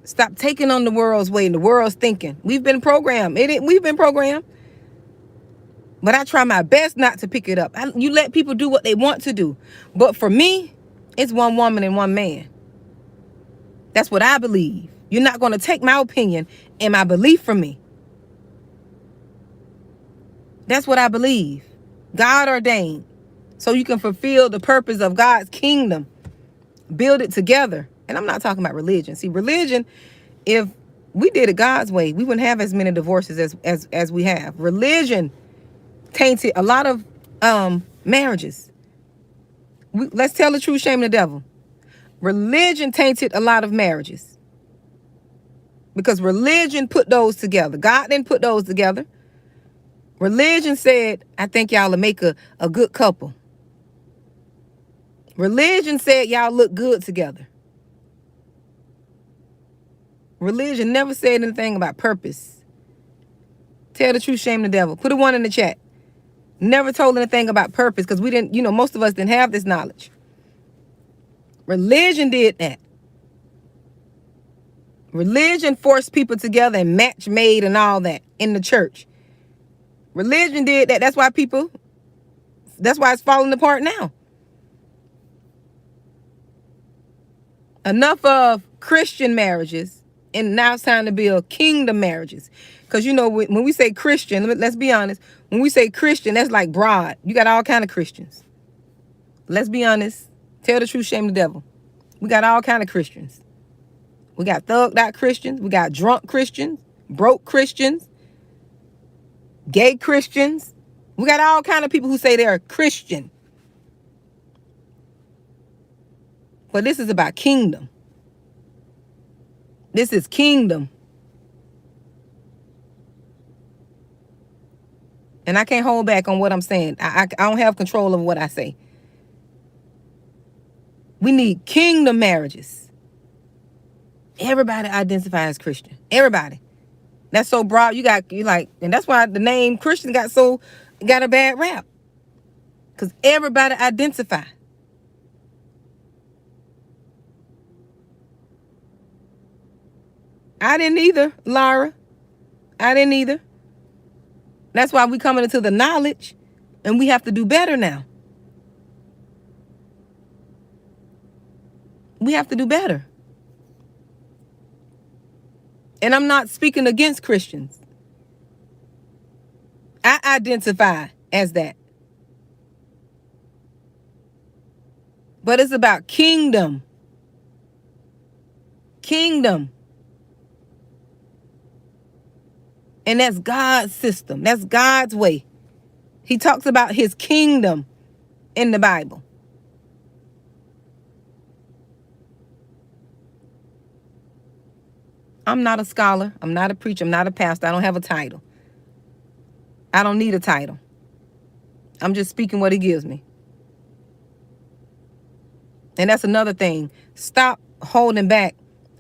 Stop taking on the world's way and the world's thinking. We've been programmed. We've been programmed. But I try my best not to pick it up. You let people do what they want to do. But for me, it's one woman and one man. That's what I believe. You're not going to take my opinion and my belief from me. That's what I believe. God ordained. So you can fulfill the purpose of God's kingdom. Build it together. And I'm not talking about religion. See, religion, if we did it God's way, we wouldn't have as many divorces as we have. Religion tainted a lot of marriages. Let's tell the truth, shame the devil. Religion tainted a lot of marriages. Because religion put those together. God didn't put those together. Religion said, I think y'all will make a good couple. Religion said y'all look good together. Religion never said anything about purpose. Tell the truth, shame the devil. Put a 1 in the chat. Never told anything about purpose because we didn't, most of us didn't have this knowledge. Religion did that. Religion forced people together and match made and all that in the church. Religion did that. That's why it's falling apart now. Enough of Christian marriages. And now it's time to build kingdom marriages. Because, when we say Christian, let's be honest. When we say Christian, that's like broad. You got all kind of Christians. Let's be honest. Tell the truth, shame the devil. We got all kind of Christians. We got thugged out Christians. We got drunk Christians. Broke Christians. Gay Christians. We got all kind of people who say they're Christian. But this is about kingdom. This is kingdom. And I can't hold back on what I'm saying. I don't have control of what I say. We need kingdom marriages. Everybody identifies as Christian. Everybody. That's so broad. And that's why the name Christian got a bad rap. Because everybody identify. I didn't either, Laura. I didn't either. That's why we coming into the knowledge, and we have to do better now. We have to do better. And I'm not speaking against Christians. I identify as that. But it's about kingdom. Kingdom. And that's God's system. That's God's way. He talks about his kingdom in the Bible. I'm not a scholar. I'm not a preacher. I'm not a pastor. I don't have a title. I don't need a title. I'm just speaking what he gives me. And that's another thing. Stop holding back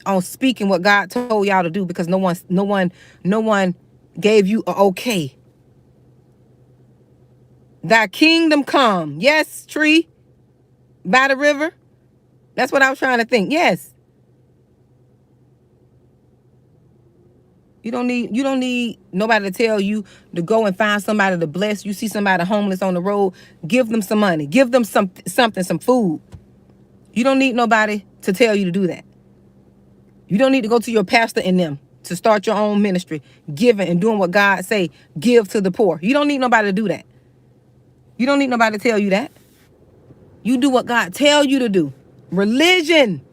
on speaking what God told y'all to do, because no one gave you a okay. Thy kingdom come. Yes, tree by the river. That's what I was trying to think. Yes. You don't need nobody to tell you to go and find somebody to bless. You see somebody homeless on the road, give them some money. Give them some food. You don't need nobody to tell you to do that. You don't need to go to your pastor and them to start your own ministry, giving and doing what God say, give to the poor. You don't need nobody to do that. You don't need nobody to tell you that. You do what God tell you to do. Religion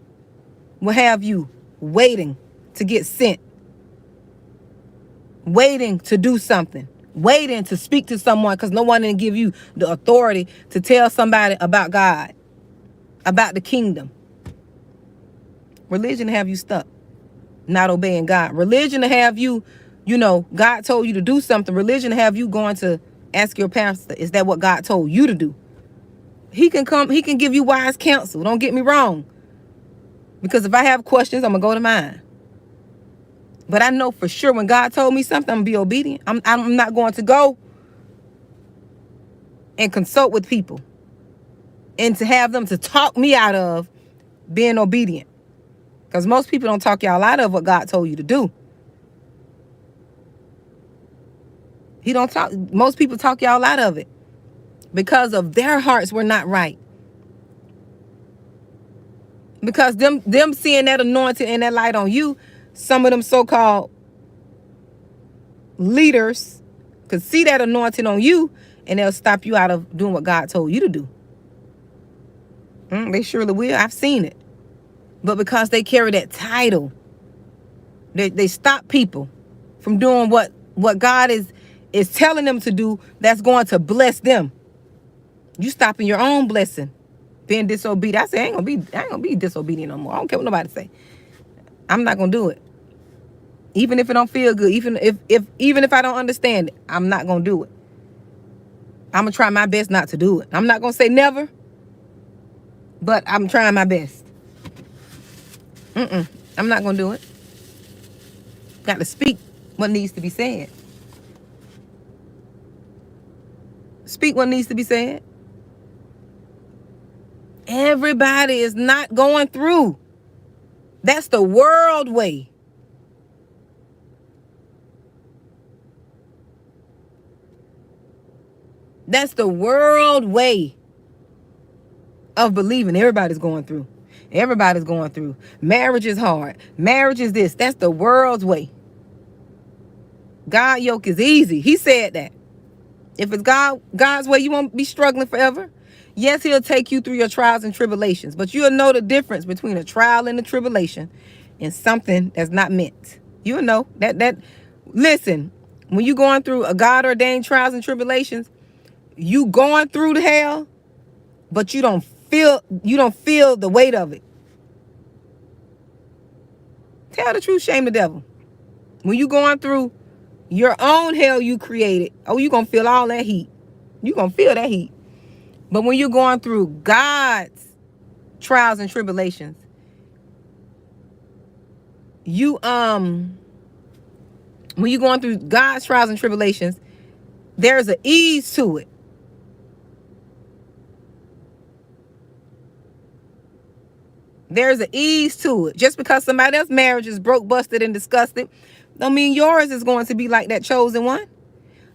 will have you waiting to get sent. Waiting to do something. Waiting to speak to someone, because no one didn't give you the authority to tell somebody about God, about the kingdom. Religion have you stuck, not obeying God. Religion to have you, God told you to do something. Religion to have you going to ask your pastor, is that what God told you to do? He can give you wise counsel. Don't get me wrong. Because if I have questions, I'm going to go to mine. But I know for sure when God told me something, I'm going to be obedient. I'm not going to go and consult with people and to have them to talk me out of being obedient. Because most people don't talk y'all out of what God told you to do. Most people talk y'all out of it because of their hearts were not right. Because them seeing that anointing and that light on you, some of them so-called leaders could see that anointing on you, and they'll stop you out of doing what God told you to do. They surely will. I've seen it. But because they carry that title, they stop people from doing what God is telling them to do, that's going to bless them. You stopping your own blessing, being disobedient. I say I ain't gonna be disobedient no more. I don't care what nobody say. I'm not gonna do it. Even if it don't feel good, even if I don't understand it, I'm not gonna do it. I'm gonna try my best not to do it. I'm not gonna say never, but I'm trying my best. I'm not gonna do it. Got to speak what needs to be said. Speak what needs to be said. Everybody is not going through. That's the world way. That's the world way of believing. Everybody's going through. Everybody's going through. Marriage is hard. Marriage is this. That's the world's way. God's yoke is easy. He said that. If it's God's way, you won't be struggling forever. Yes, he'll take you through your trials and tribulations, but you'll know the difference between a trial and a tribulation and something that's not meant. You'll know that. Listen, when you're going through a God-ordained trials and tribulations, you going through the hell, but you don't feel the weight of it. Tell the truth, shame the devil. When you going through your own hell you created, you're going to feel all that heat. You're going to feel that heat. But when you're going through God's trials and tribulations. You when you're going through God's trials and tribulations, there's an ease to it. There's an ease to it. Just because somebody else's marriage is broke, busted, and disgusted, don't mean yours is going to be like that chosen one.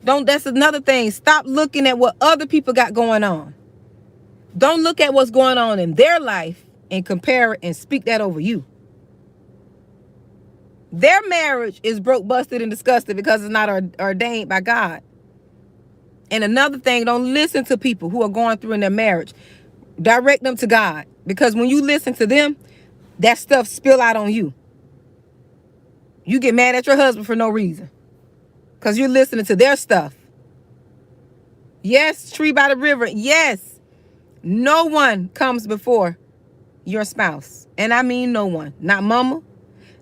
That's another thing. Stop looking at what other people got going on. Don't look at what's going on in their life and compare it and speak that over you. Their marriage is broke, busted, and disgusted because it's not ordained by God. And another thing, don't listen to people who are going through in their marriage. Direct them to God. Because when you listen to them, that stuff spill out on you. You get mad at your husband for no reason. Because you're listening to their stuff. Yes, tree by the river. Yes. No one comes before your spouse. And I mean no one. Not mama.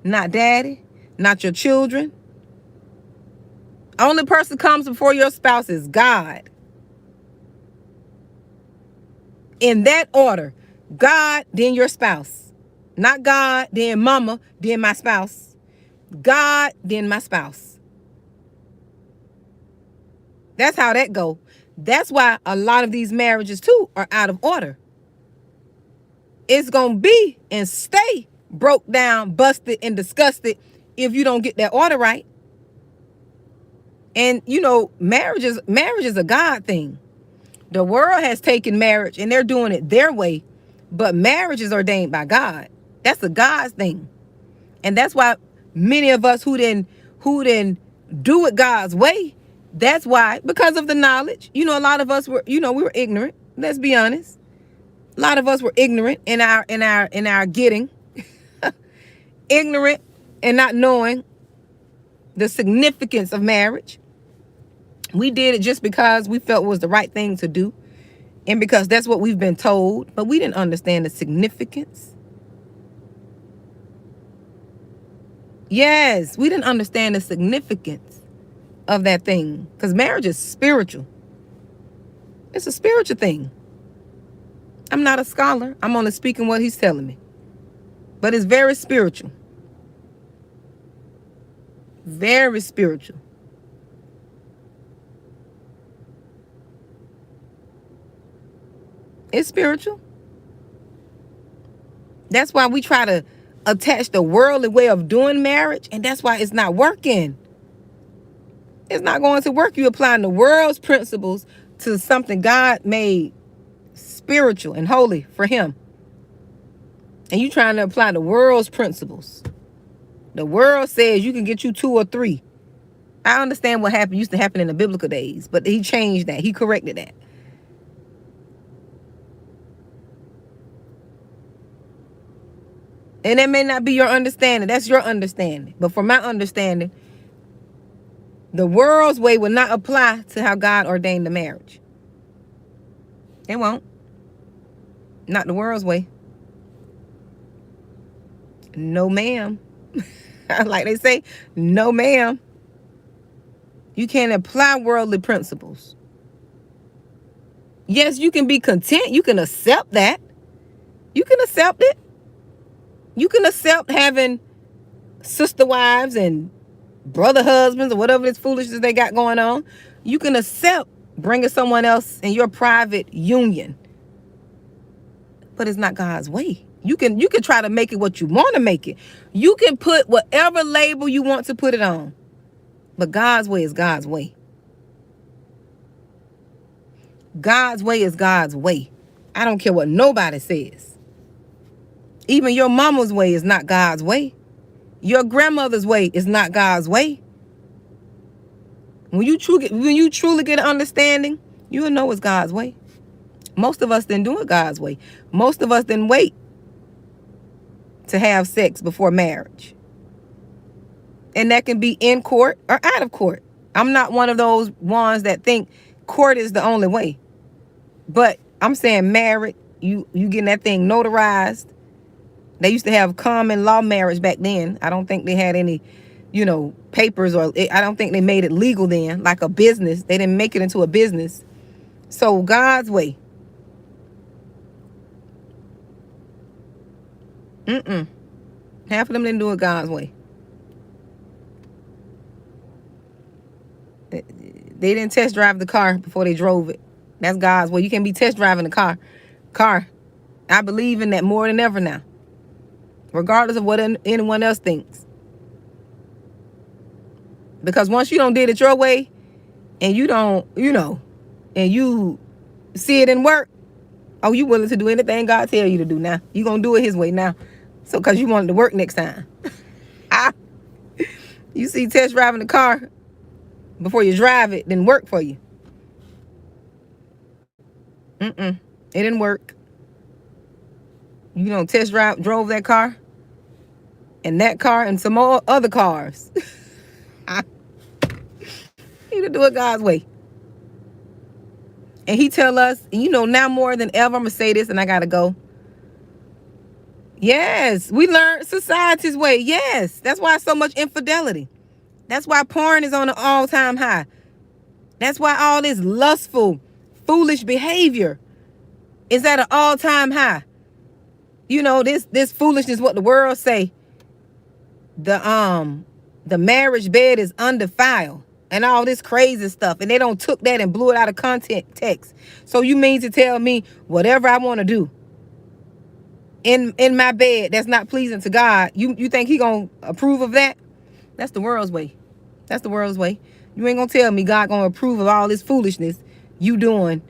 Not daddy. Not your children. Only person comes before your spouse is God. In that order. God, then your spouse. Not God, then mama, then my spouse. God, then my spouse. That's how that go. That's why a lot of these marriages too are out of order. It's going to be and stay broke down, busted, and disgusted if you don't get that order right. And you know, marriage is a God thing. The world has taken marriage and they're doing it their way, but marriage is ordained by God. That's a God's thing. And that's why many of us who didn't do it God's way, that's why, because of the knowledge. You know, a lot of us were, we were ignorant. Let's be honest. A lot of us were ignorant in our getting. Ignorant and not knowing the significance of marriage. We did it just because we felt it was the right thing to do. And because that's what we've been told. But we didn't understand the significance. Yes, we didn't understand the significance of that thing. Because marriage is spiritual. It's a spiritual thing. I'm not a scholar. I'm only speaking what he's telling me. But it's very spiritual. Very spiritual. It's spiritual. That's why we try to attach the worldly way of doing marriage, and that's why it's not working. It's not going to work. You're applying the world's principles to something God made spiritual and holy for him. And you trying to apply the world's principles. The world says you can get you 2 or 3. I understand what happened used to happen in the biblical days, but he changed that. He corrected that. And that may not be your understanding. That's your understanding. But from my understanding, the world's way will not apply to how God ordained the marriage. It won't. Not the world's way. No, ma'am. Like they say, no, ma'am. You can't apply worldly principles. Yes, you can be content. You can accept that. You can accept it. You can accept having sister wives and brother husbands or whatever this foolishness they got going on. You can accept bringing someone else in your private union. But it's not God's way. You can try to make it what you want to make it. You can put whatever label you want to put it on. But God's way is God's way. God's way is God's way. I don't care what nobody says. Even your mama's way is not God's way. Your grandmother's way is not God's way. When you truly get an understanding, you'll know it's God's way. Most of us didn't do it God's way. Most of us didn't wait to have sex before marriage. And that can be in court or out of court. I'm not one of those ones that think court is the only way. But I'm saying married, you getting that thing notarized. They used to have common law marriage back then. I don't think they had any, papers, or I don't think they made it legal then, like a business. They didn't make it into a business. So God's way. Mm-mm. Half of them didn't do it God's way. They didn't test drive the car before they drove it. That's God's way. You can't be test driving the car. I believe in that more than ever now, regardless of what anyone else thinks. Because once you don't did it your way, and you don't, and you see it in work, oh, you willing to do anything God tell you to do now. You gonna do it his way now. So, because you want it to work next time. You see test driving the car before you drive it, then work for you. It didn't work. You don't test drove that car, and that car, and some more other cars. You need to do it God's way. And he tell us, now more than ever, I'm gonna say this and I gotta go. Yes, we learned society's way. Yes, that's why so much infidelity. That's why porn is on an all-time high. That's why all this lustful, foolish behavior is at an all-time high. This foolishness, what the world say. The marriage bed is undefiled and all this crazy stuff. And they don't took that and blew it out of context. So you mean to tell me whatever I want to do in my bed that's not pleasing to God, you think he gonna approve of that? That's the world's way. That's the world's way. You ain't gonna tell me God gonna approve of all this foolishness you doing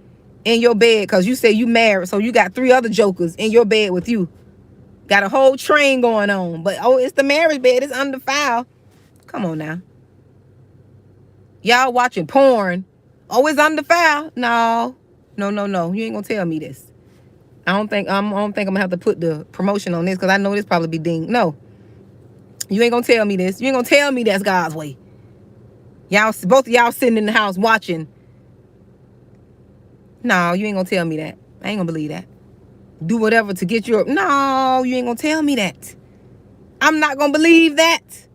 in your bed because you say you married, so you got 3 other jokers in your bed with you. Got a whole train going on, but it's the marriage bed, it's undefiled. Come on now. Y'all watching porn. Oh, it's undefiled. No. You ain't gonna tell me this. I don't think I'm gonna have to put the promotion on this because I know this probably be dinged. No. You ain't gonna tell me this. You ain't gonna tell me that's God's way. Both of y'all sitting in the house watching. No, you ain't gonna tell me that. I ain't gonna believe that. Do whatever to get your... No, you ain't gonna tell me that. I'm not gonna believe that.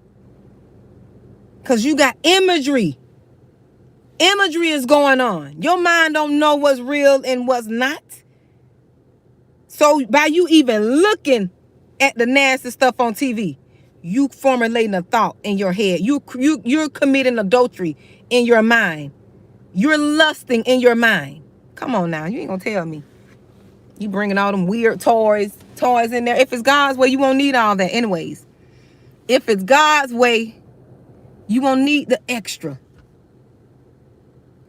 Because you got imagery. Imagery is going on. Your mind don't know what's real and what's not. So by you even looking at the nasty stuff on TV, you formulating a thought in your head. You're committing adultery in your mind. You're lusting in your mind. Come on now. You ain't gonna tell me. You bringing all them weird toys in there. If it's God's way, you won't need all that anyways. If it's God's way, you won't need the extra.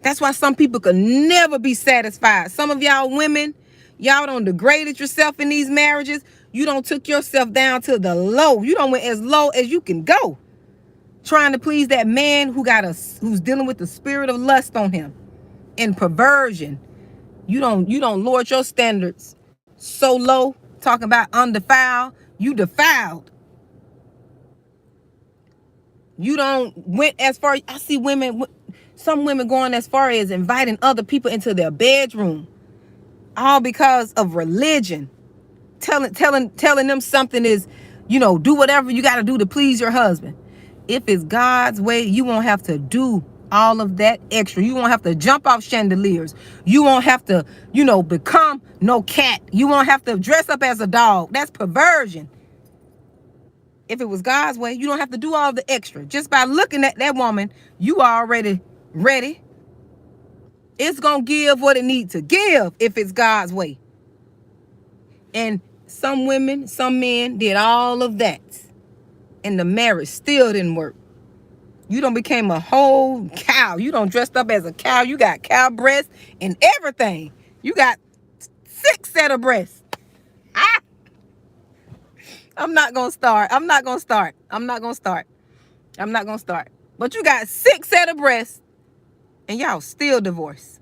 That's why some people could never be satisfied. Some of y'all women, y'all don't degraded yourself in these marriages. You don't took yourself down to the low. You don't went as low as you can go. Trying to please that man who's dealing with the spirit of lust on him and perversion. You don't lower your standards so low, talking about undefiled. You defiled. You don't went as far. I see some women going as far as inviting other people into their bedroom, all because of religion. Telling them something is, do whatever you got to do to please your husband. If it's God's way, you won't have to do all of that extra. You won't have to jump off chandeliers. You won't have to, become no cat. You won't have to dress up as a dog. That's perversion. If it was God's way, you don't have to do all the extra. Just by looking at that woman, you are already ready. It's going to give what it needs to give if it's God's way. And some women, some men did all of that. And the marriage still didn't work. You done became a whole cow. You done dressed up as a cow. You got cow breasts and everything. You got 6 set of breasts. I'm not going to start. But you got 6 set of breasts and y'all still divorced.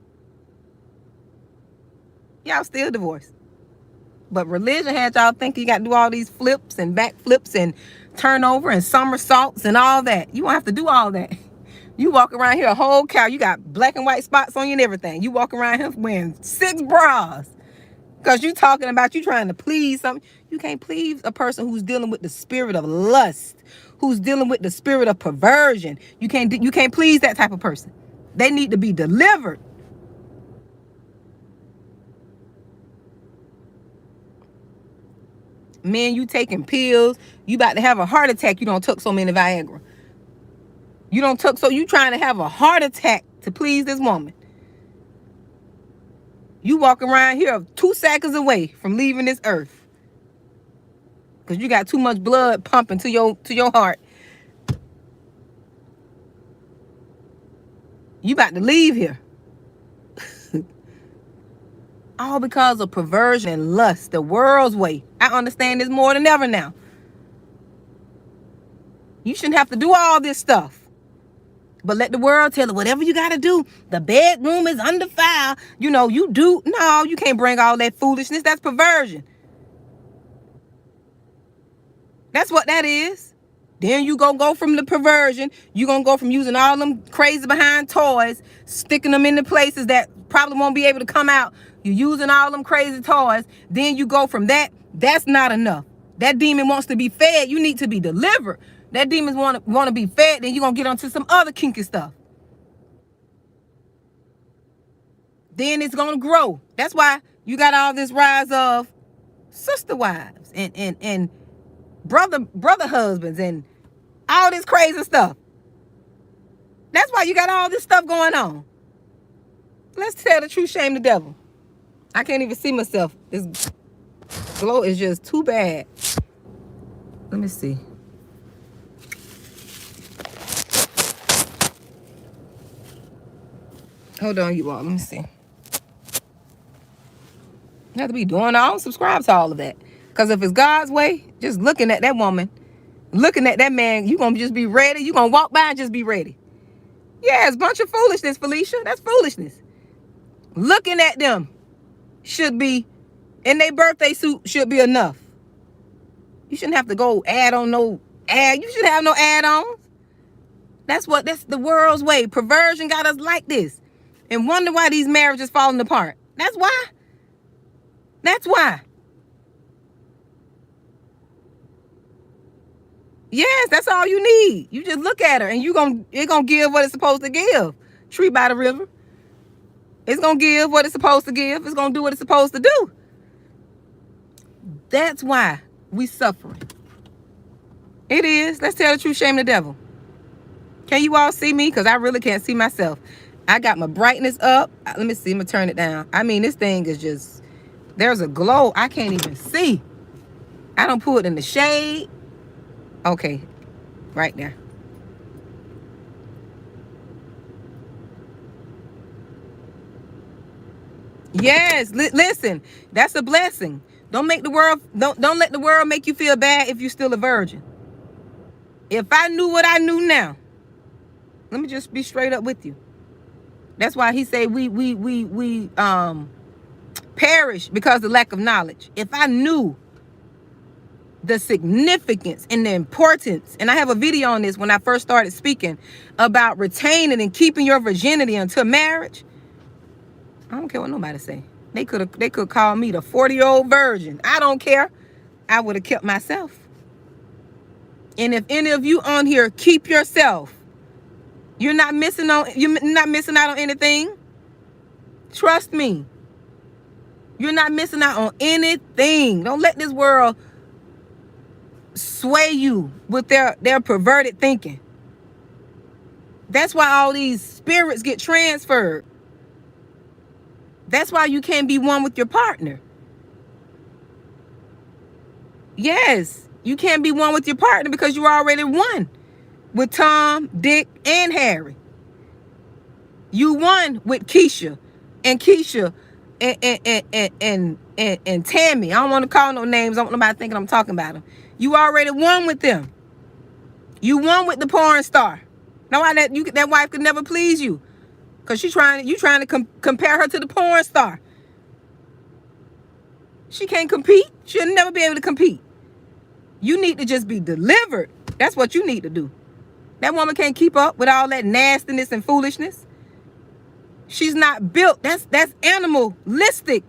But religion had y'all thinking you got to do all these flips and back flips and turnover and somersaults and all that. You won't have to do all that. You walk around here a whole cow. You got black and white spots on you and everything. You walk around here wearing 6 bras. Because you talking about you trying to please something. You can't please a person who's dealing with the spirit of lust, who's dealing with the spirit of perversion. You can't please that type of person. They need to be delivered. Men, you taking pills. You about to have a heart attack. You don't took so many Viagra. You don't took so you trying to have a heart attack to please this woman. You walk around here 2 seconds away from leaving this earth because you got too much blood pumping to your heart. You about to leave here. All because of perversion and lust, the world's way. I understand this more than ever now. You shouldn't have to do all this stuff. But let the world tell her whatever you got to do. The bedroom is undefiled. You know, you do. No, you can't bring all that foolishness. That's perversion. That's what that is. Then you go from the perversion. You going to go from using all them crazy behind toys, sticking them in the places that probably won't be able to come out. You're using all them crazy toys. Then you go from that. That's not enough. That demon wants to be fed. You need to be delivered. That demons want to be fed. Then you're going to get onto some other kinky stuff. Then it's going to grow. That's why you got all this rise of sister wives and brother husbands and all this crazy stuff. That's why you got all this stuff going on. Let's tell the truth, shame the devil. I can't even see myself. This glow is just too bad. Let me see. Hold on, you all. Let me see. You have to be doing all. Subscribe to all of that. Because if it's God's way, just looking at that woman, looking at that man, you're going to just be ready. You're going to walk by and just be ready. Yeah, it's a bunch of foolishness, Felicia. That's foolishness. Looking at them should be, in their birthday suit, should be enough. You shouldn't have to go add on no ad. You shouldn't have no add-ons. That's the world's way. Perversion got us like this. And wonder why these marriages falling apart. That's why. That's why. Yes, that's all you need. You just look at her and it's gonna give what it's supposed to give. Tree by the river. It's gonna give what it's supposed to give. It's gonna do what it's supposed to do. That's why we suffering. It is. Let's tell the truth, shame the devil. Can you all see me? Because I really can't see myself. I got my brightness up. Let me see. I'm going to turn it down. I mean, this thing is just, there's a glow I can't even see. I don't put it in the shade. Okay. Right there. Yes. Listen, that's a blessing. Don't let the world make you feel bad if you're still a virgin. If I knew what I knew now, let me just be straight up with you. That's why he say we perish because of the lack of knowledge. If I knew the significance and the importance, and I have a video on this when I first started speaking about retaining and keeping your virginity until marriage. I don't care what nobody say. They could call me the 40-year-old virgin. I don't care. I would have kept myself. And if any of you on here keep yourself, you're not missing out on anything. Trust me. You're not missing out on anything. Don't let this world sway you with their perverted thinking. That's why all these spirits get transferred. That's why you can't be one with your partner. Yes, you can't be one with your partner because you're already one with Tom, Dick, and Harry. You won with Keisha and and Tammy. I don't want to call no names. I don't want nobody thinking I'm talking about them. You already won with them. You won with the porn star. Now that wife could never please you because you trying to compare her to the porn star. She can't compete. She'll never be able to compete. You need to just be delivered. That's what you need to do. That woman can't keep up with all that nastiness and foolishness. She's not built. That's animalistic.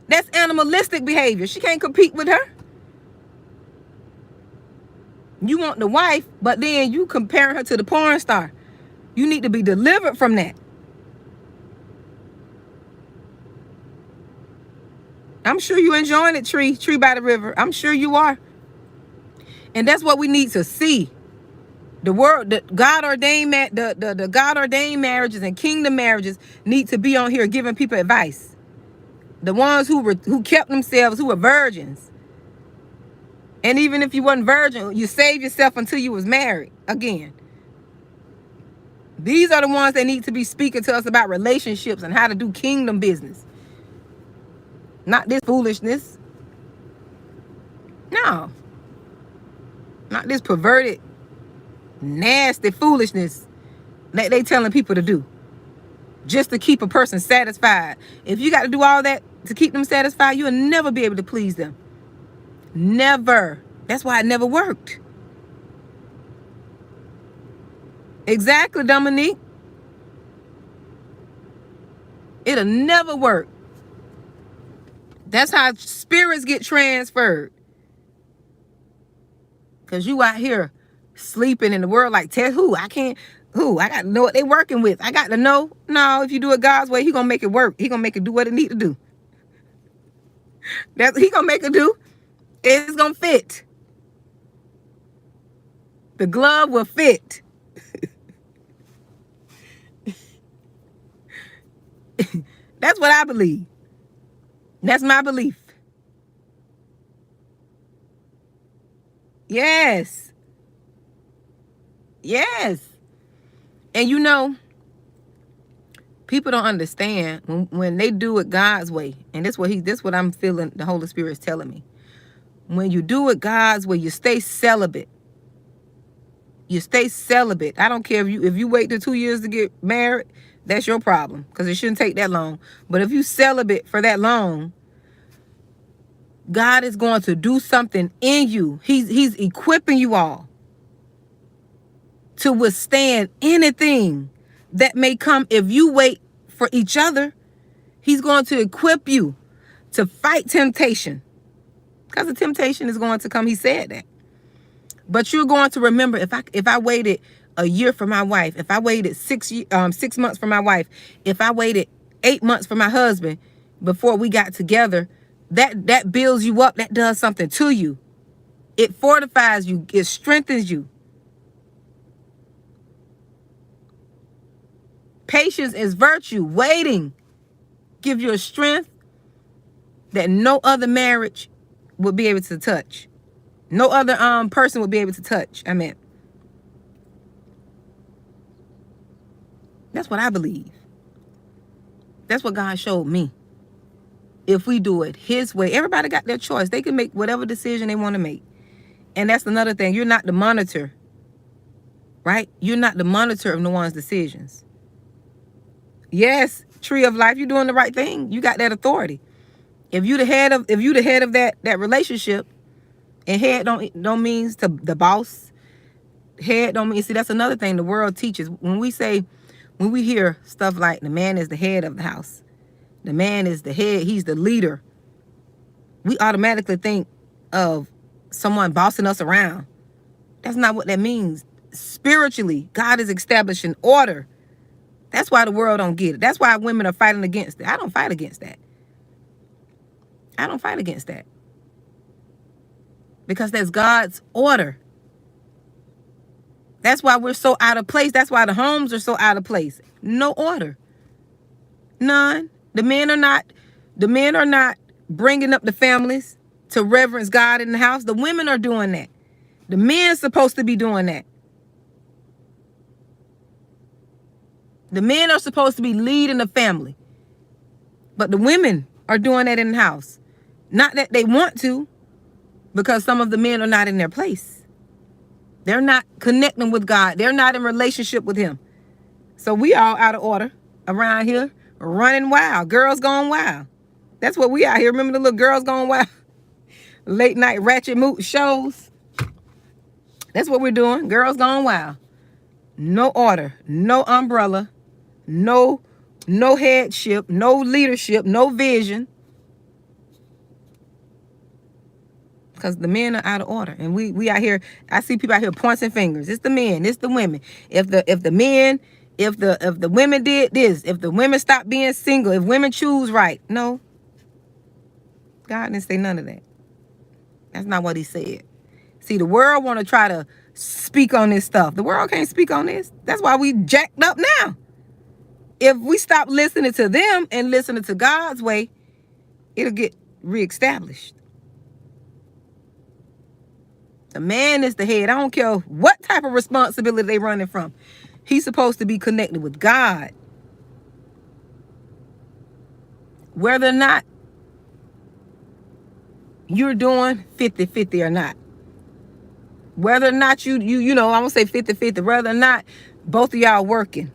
That's animalistic behavior. She can't compete with her. You want the wife, but then you comparing her to the porn star. You need to be delivered from that. I'm sure you enjoying it, Tree by the river. I'm sure you are. And that's what we need to see. The world, the God ordained the God ordained marriages and kingdom marriages need to be on here giving people advice. The ones who kept themselves, who were virgins. And even if you wasn't virgin, you saved yourself until you was married again. These are the ones that need to be speaking to us about relationships and how to do kingdom business. Not this foolishness. No. Not this perverted, nasty foolishness that they telling people to do. Just to keep a person satisfied. If you got to do all that to keep them satisfied, you'll never be able to please them. Never. That's why it never worked. Exactly, Dominique. It'll never work. That's how spirits get transferred. Because you out here sleeping in the world like, tell who? I can't. Who? I got to know what they working with. I got to know. No, if you do it God's way, he going to make it work. He going to make it do what it need to do. That's he going to make it do. It's going to fit. The glove will fit. That's what I believe. That's my belief. Yes. Yes. And you know, people don't understand when they do it God's way. And this what I'm feeling the Holy Spirit is telling me. When you do it God's way, you stay celibate. You stay celibate. I don't care if you wait till 2 years to get married, that's your problem. Because it shouldn't take that long. But if you celibate for that long, God is going to do something in you. He's equipping you all to withstand anything that may come if you wait for each other. He's going to equip you to fight temptation. Because the temptation is going to come. He said that. But you're going to remember, if I waited a year for my wife, if I waited 6 months for my wife, if I waited 8 months for my husband before we got together, that builds you up. That does something to you. It fortifies you. It strengthens you. Patience is virtue. Waiting gives you a strength that no other marriage would be able to touch. No other person would be able to touch. I mean, that's what I believe. That's what God showed me. If we do it his way, everybody got their choice. They can make whatever decision they want to make. And that's another thing. You're not the monitor, right? You're not the monitor of no one's decisions. Yes, tree of life, you're doing the right thing. You got that authority. If you the head of that relationship, and head don't means to the boss. Head don't mean, see, that's another thing the world teaches. When we hear stuff like the man is the head of the house, the man is the head, he's the leader, we automatically think of someone bossing us around. That's not what that means. Spiritually, God is establishing order. That's why the world don't get it. That's why women are fighting against it. I don't fight against that. I don't fight against that. Because that's God's order. That's why we're so out of place. That's why the homes are so out of place. No order. None. The men are not bringing up the families to reverence God in the house. The women are doing that. The men are supposed to be doing that. The men are supposed to be leading the family. But the women are doing that in the house. Not that they want to, because some of the men are not in their place. They're not connecting with God. They're not in relationship with him. So we all out of order around here, running wild. Girls Gone Wild. That's what we out here. Remember the little Girls Gone Wild? Late night ratchet shows. That's what we're doing. Girls Gone Wild. No order, no umbrella, no headship, no leadership, no vision. Because the men are out of order. And we out here, I see people out here pointing fingers. It's the men, it's the women. If the women did this, if the women stopped being single, if women choose right. No. God didn't say none of that. That's not what he said. See, the world want to try to speak on this stuff. The world can't speak on this. That's why we jacked up now. If we stop listening to them and listening to God's way, it'll get reestablished. The man is the head. I don't care what type of responsibility they running from. He's supposed to be connected with God. Whether or not you're doing 50-50 or not. Whether or not you know, I'm going to say 50-50. Whether or not both of y'all working.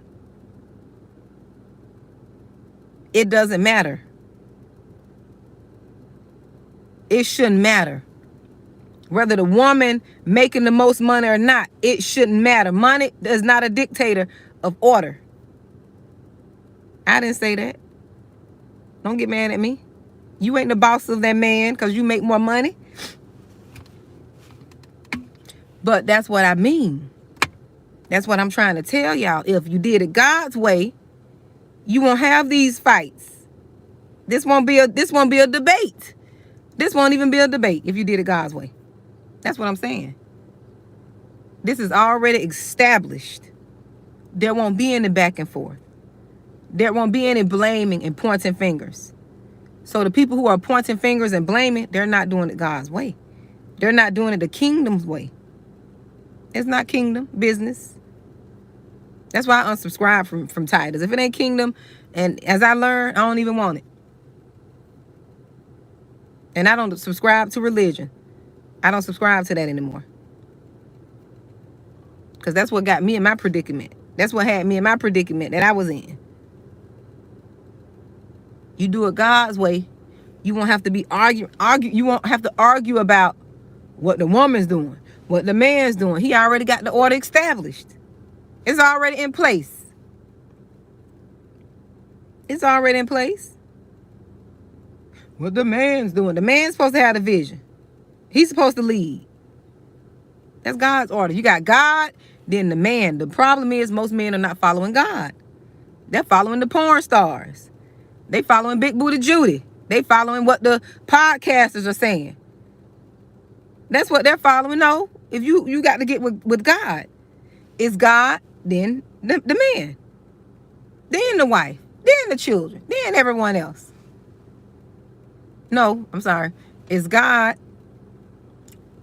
It doesn't matter. It shouldn't matter. Whether the woman making the most money or not, it shouldn't matter. Money is not a dictator of order. I didn't say that. Don't get mad at me. You ain't the boss of that man because you make more money. But that's what I mean. That's what I'm trying to tell y'all. If you did it God's way, you won't have these fights. This won't be a debate. This won't even be a debate if you did it God's way. That's what I'm saying. This is already established. There won't be any back and forth. There won't be any blaming and pointing fingers. So the people who are pointing fingers and blaming, they're not doing it God's way. They're not doing it the kingdom's way. It's not kingdom business. That's why I unsubscribe from titles. If it ain't kingdom, and as I learned, I don't even want it. And I don't subscribe to religion. I don't subscribe to that anymore. Because that's what got me in my predicament. That's what had me in my predicament that I was in. You do it God's way, you won't have to be argue. You won't have to argue about what the woman's doing, what the man's doing. He already got the order established. It's already in place. It's already in place. What the man's doing. The man's supposed to have the vision. He's supposed to lead. That's God's order. You got God, then the man. The problem is most men are not following God. They're following the porn stars. They following Big Booty Judy. They following what the podcasters are saying. That's what they're following. No, if you got to get with God. It's God, then the man. Then the wife. Then the children. Then everyone else. No, I'm sorry. It's God,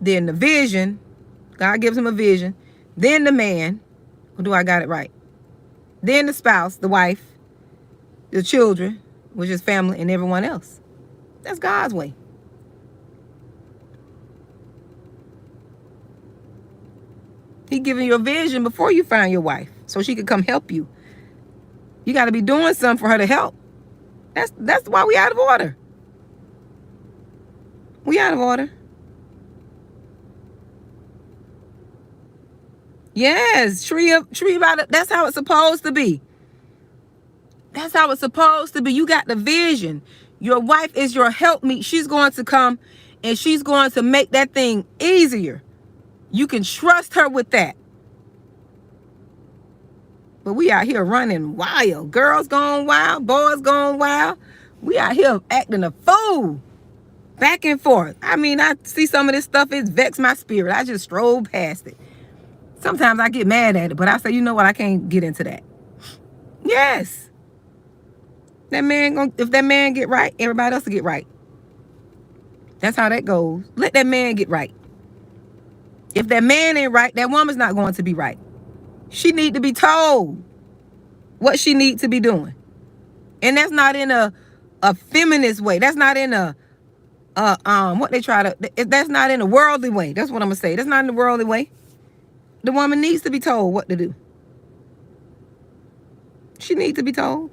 then the vision. God gives him a vision. Then the man. Or do I got it right? Then the spouse, the wife, the children, which is family, and everyone else. That's God's way. He giving you a vision before you find your wife, so she could come help you. You got to be doing something for her to help. That's why we out of order. We out of order. Yes, tree by the, that's how it's supposed to be. That's how it's supposed to be. You got the vision. Your wife is your helpmeet. She's going to come and she's going to make that thing easier. You can trust her with that. But we out here running wild. Girls going wild. Boys going wild. We out here acting a fool. Back and forth. I mean, I see some of this stuff. It's vexed my spirit. I just stroll past it. Sometimes I get mad at it. But I say, you know what? I can't get into that. Yes. If that man get right, everybody else will get right. That's how that goes. Let that man get right. If that man ain't right, that woman's not going to be right. She need to be told what she needs to be doing. And that's not in a feminist way. That's not in a that's not in a worldly way. That's what I'm gonna say. That's not in a worldly way. The woman needs to be told what to do. She needs to be told.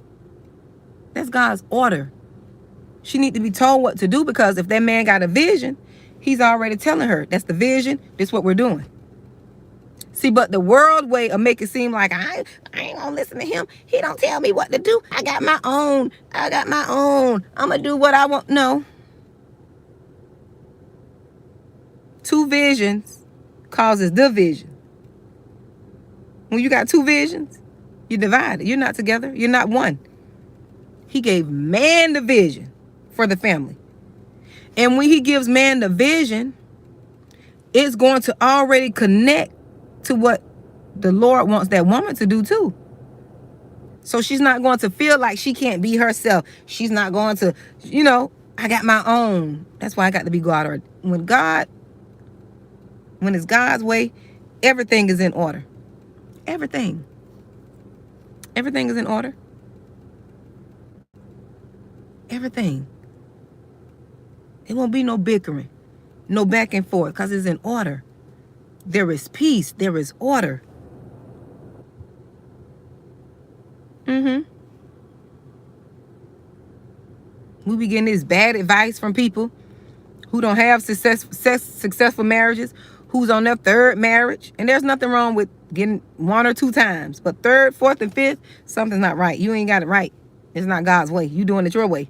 That's God's order. She needs to be told what to do, because if that man got a vision, he's already telling her, that's the vision, this is what we're doing. See, but the world way of make it seem like I ain't gonna listen to him. He don't tell me what to do. I got my own. I'm gonna do what I want. No. Two visions causes division. When you got two visions, you're divided. You're not together. You're not one. He gave man the vision for the family. And when he gives man the vision, it's going to already connect to what the Lord wants that woman to do too. So she's not going to feel like she can't be herself. She's not going to, I got my own. That's why I got to be God. When it's God's way, everything is in order. Everything. Everything is in order. Everything. It won't be no bickering, no back and forth, because it's in order. There is peace. There is order. We be getting this bad advice from people who don't have successful marriages, who's on their third marriage. And there's nothing wrong with getting 1 or 2 times. But 3rd, 4th, and 5th, something's not right. You ain't got it right. It's not God's way. You doing it your way.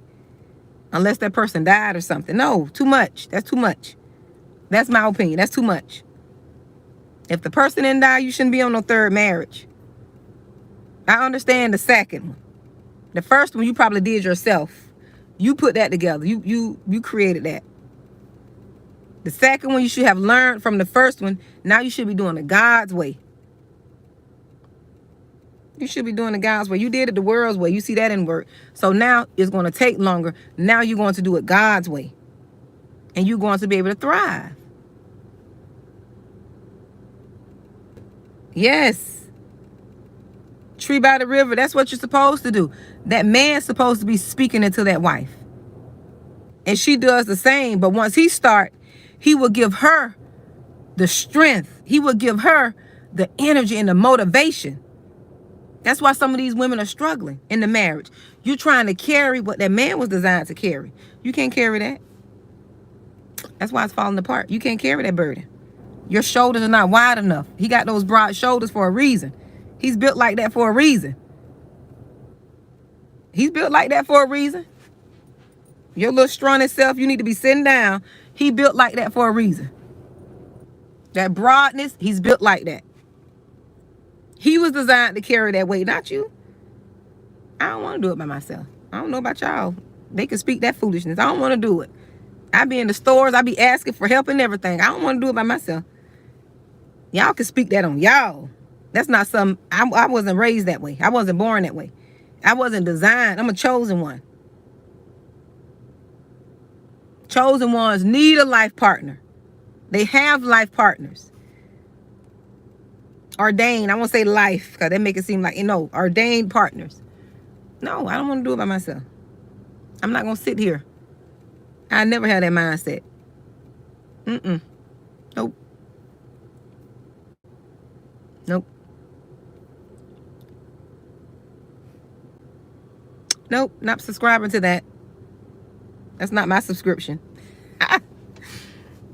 Unless that person died or something. No, too much. That's too much. That's my opinion. That's too much. If the person didn't die, you shouldn't be on no 3rd marriage. I understand the 2nd one. The 1st one you probably did yourself. You put that together. You created that. The 2nd one you should have learned from the 1st one. Now you should be doing it God's way. You should be doing it God's way. You did it the world's way. You see that in work. So now it's going to take longer. Now you're going to do it God's way. And you're going to be able to thrive. Yes. Tree by the river. That's what you're supposed to do. That man's supposed to be speaking into that wife. And she does the same. But once he starts, he will give her the strength. He will give her the energy and the motivation. That's why some of these women are struggling in the marriage. You're trying to carry what that man was designed to carry. You can't carry that. That's why it's falling apart. You can't carry that burden. Your shoulders are not wide enough. He got those broad shoulders for a reason. He's built like that for a reason. He's built like that for a reason. Your little strong self, you need to be sitting down. He built like that for a reason. That broadness, he's built like that. He was designed to carry that weight, not you. I don't want to do it by myself. I don't know about y'all. They can speak that foolishness. I don't want to do it. I be in the stores. I be asking for help and everything. I don't want to do it by myself. Y'all can speak that on y'all. That's not something. I wasn't raised that way. I wasn't born that way. I wasn't designed. I'm a chosen one. Chosen ones need a life partner. They have life partners. Ordained. I won't say life because that make it seem like, ordained partners. No, I don't want to do it by myself. I'm not going to sit here. I never had that mindset. Nope. Nope. Nope. Not subscribing to that. That's not my subscription.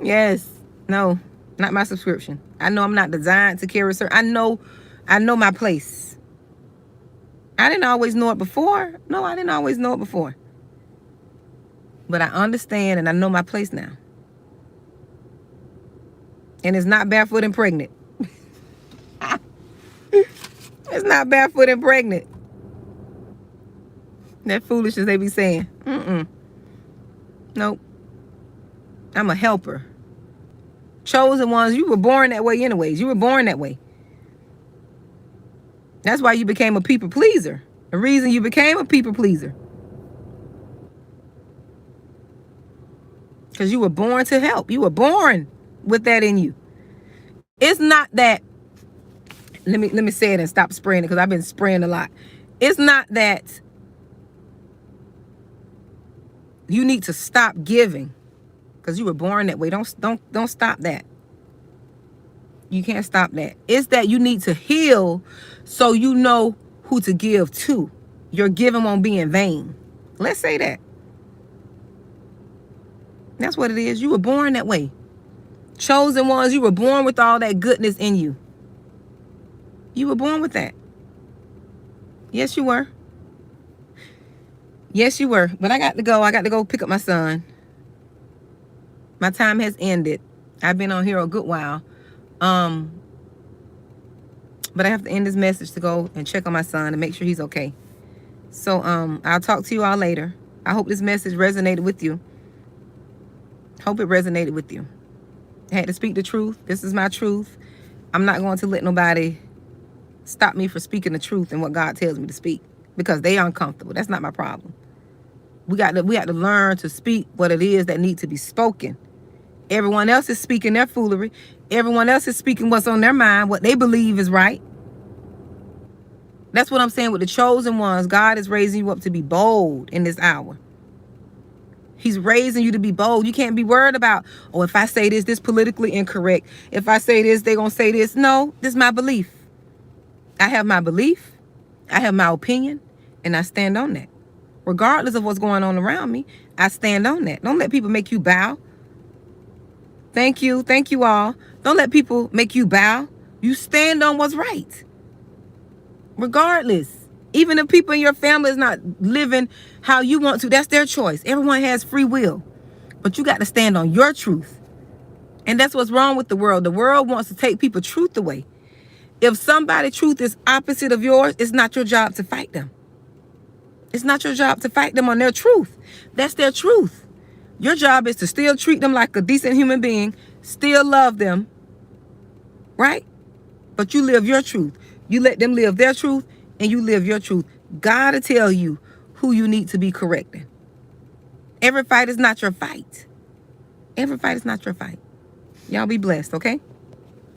Yes. No. Not my subscription. I know I'm not designed to carry certain. I know my place. I didn't always know it before. No, I didn't always know it before. But I understand and I know my place now. And it's not barefoot and pregnant. It's not barefoot and pregnant. That foolishness they be saying. Nope. I'm a helper. Chosen ones, you were born that way anyways. You were born that way. That's why you became a people pleaser. The reason you became a people pleaser. Because you were born to help. You were born with that in you. It's not that, let me say it and stop spraying it because I've been spraying a lot. It's not that you need to stop giving because you were born that way. Don't stop that. You can't stop that. It's that you need to heal so you know who to give to. Your giving won't be in vain. Let's say that. That's what it is. You were born that way. Chosen ones, you were born with all that goodness in you. You were born with that. Yes, you were. Yes, you were. But I got to go. I got to go pick up my son. My time has ended. I've been on here a good while. But I have to end this message to go and check on my son and make sure he's okay. So I'll talk to you all later. I hope this message resonated with you. Hope it resonated with you. I had to speak the truth. This is my truth. I'm not going to let nobody stop me from speaking the truth and what God tells me to speak because they uncomfortable. That's not my problem. We got to learn to speak what it is that needs to be spoken. Everyone else is speaking their foolery. Everyone else is speaking what's on their mind, what they believe is right. That's what I'm saying with the chosen ones. God is raising you up to be bold in this hour. He's raising you to be bold. You can't be worried about, oh, if I say this politically incorrect. If I say this, they're going to say this. No, this is my belief. I have my belief. I have my opinion. And I stand on that. Regardless of what's going on around me, I stand on that. Don't let people make you bow. Thank you. Thank you all. Don't let people make you bow. You stand on what's right. Regardless. Even if people in your family is not living how you want to, that's their choice. Everyone has free will. But you got to stand on your truth. And that's what's wrong with the world. The world wants to take people's truth away. If somebody's truth is opposite of yours, it's not your job to fight them. It's not your job to fight them on their truth. That's their truth. Your job is to still treat them like a decent human being, still love them, right? But you live your truth. You let them live their truth, and you live your truth. God will tell you who you need to be correcting. Every fight is not your fight. Every fight is not your fight. Y'all be blessed, okay?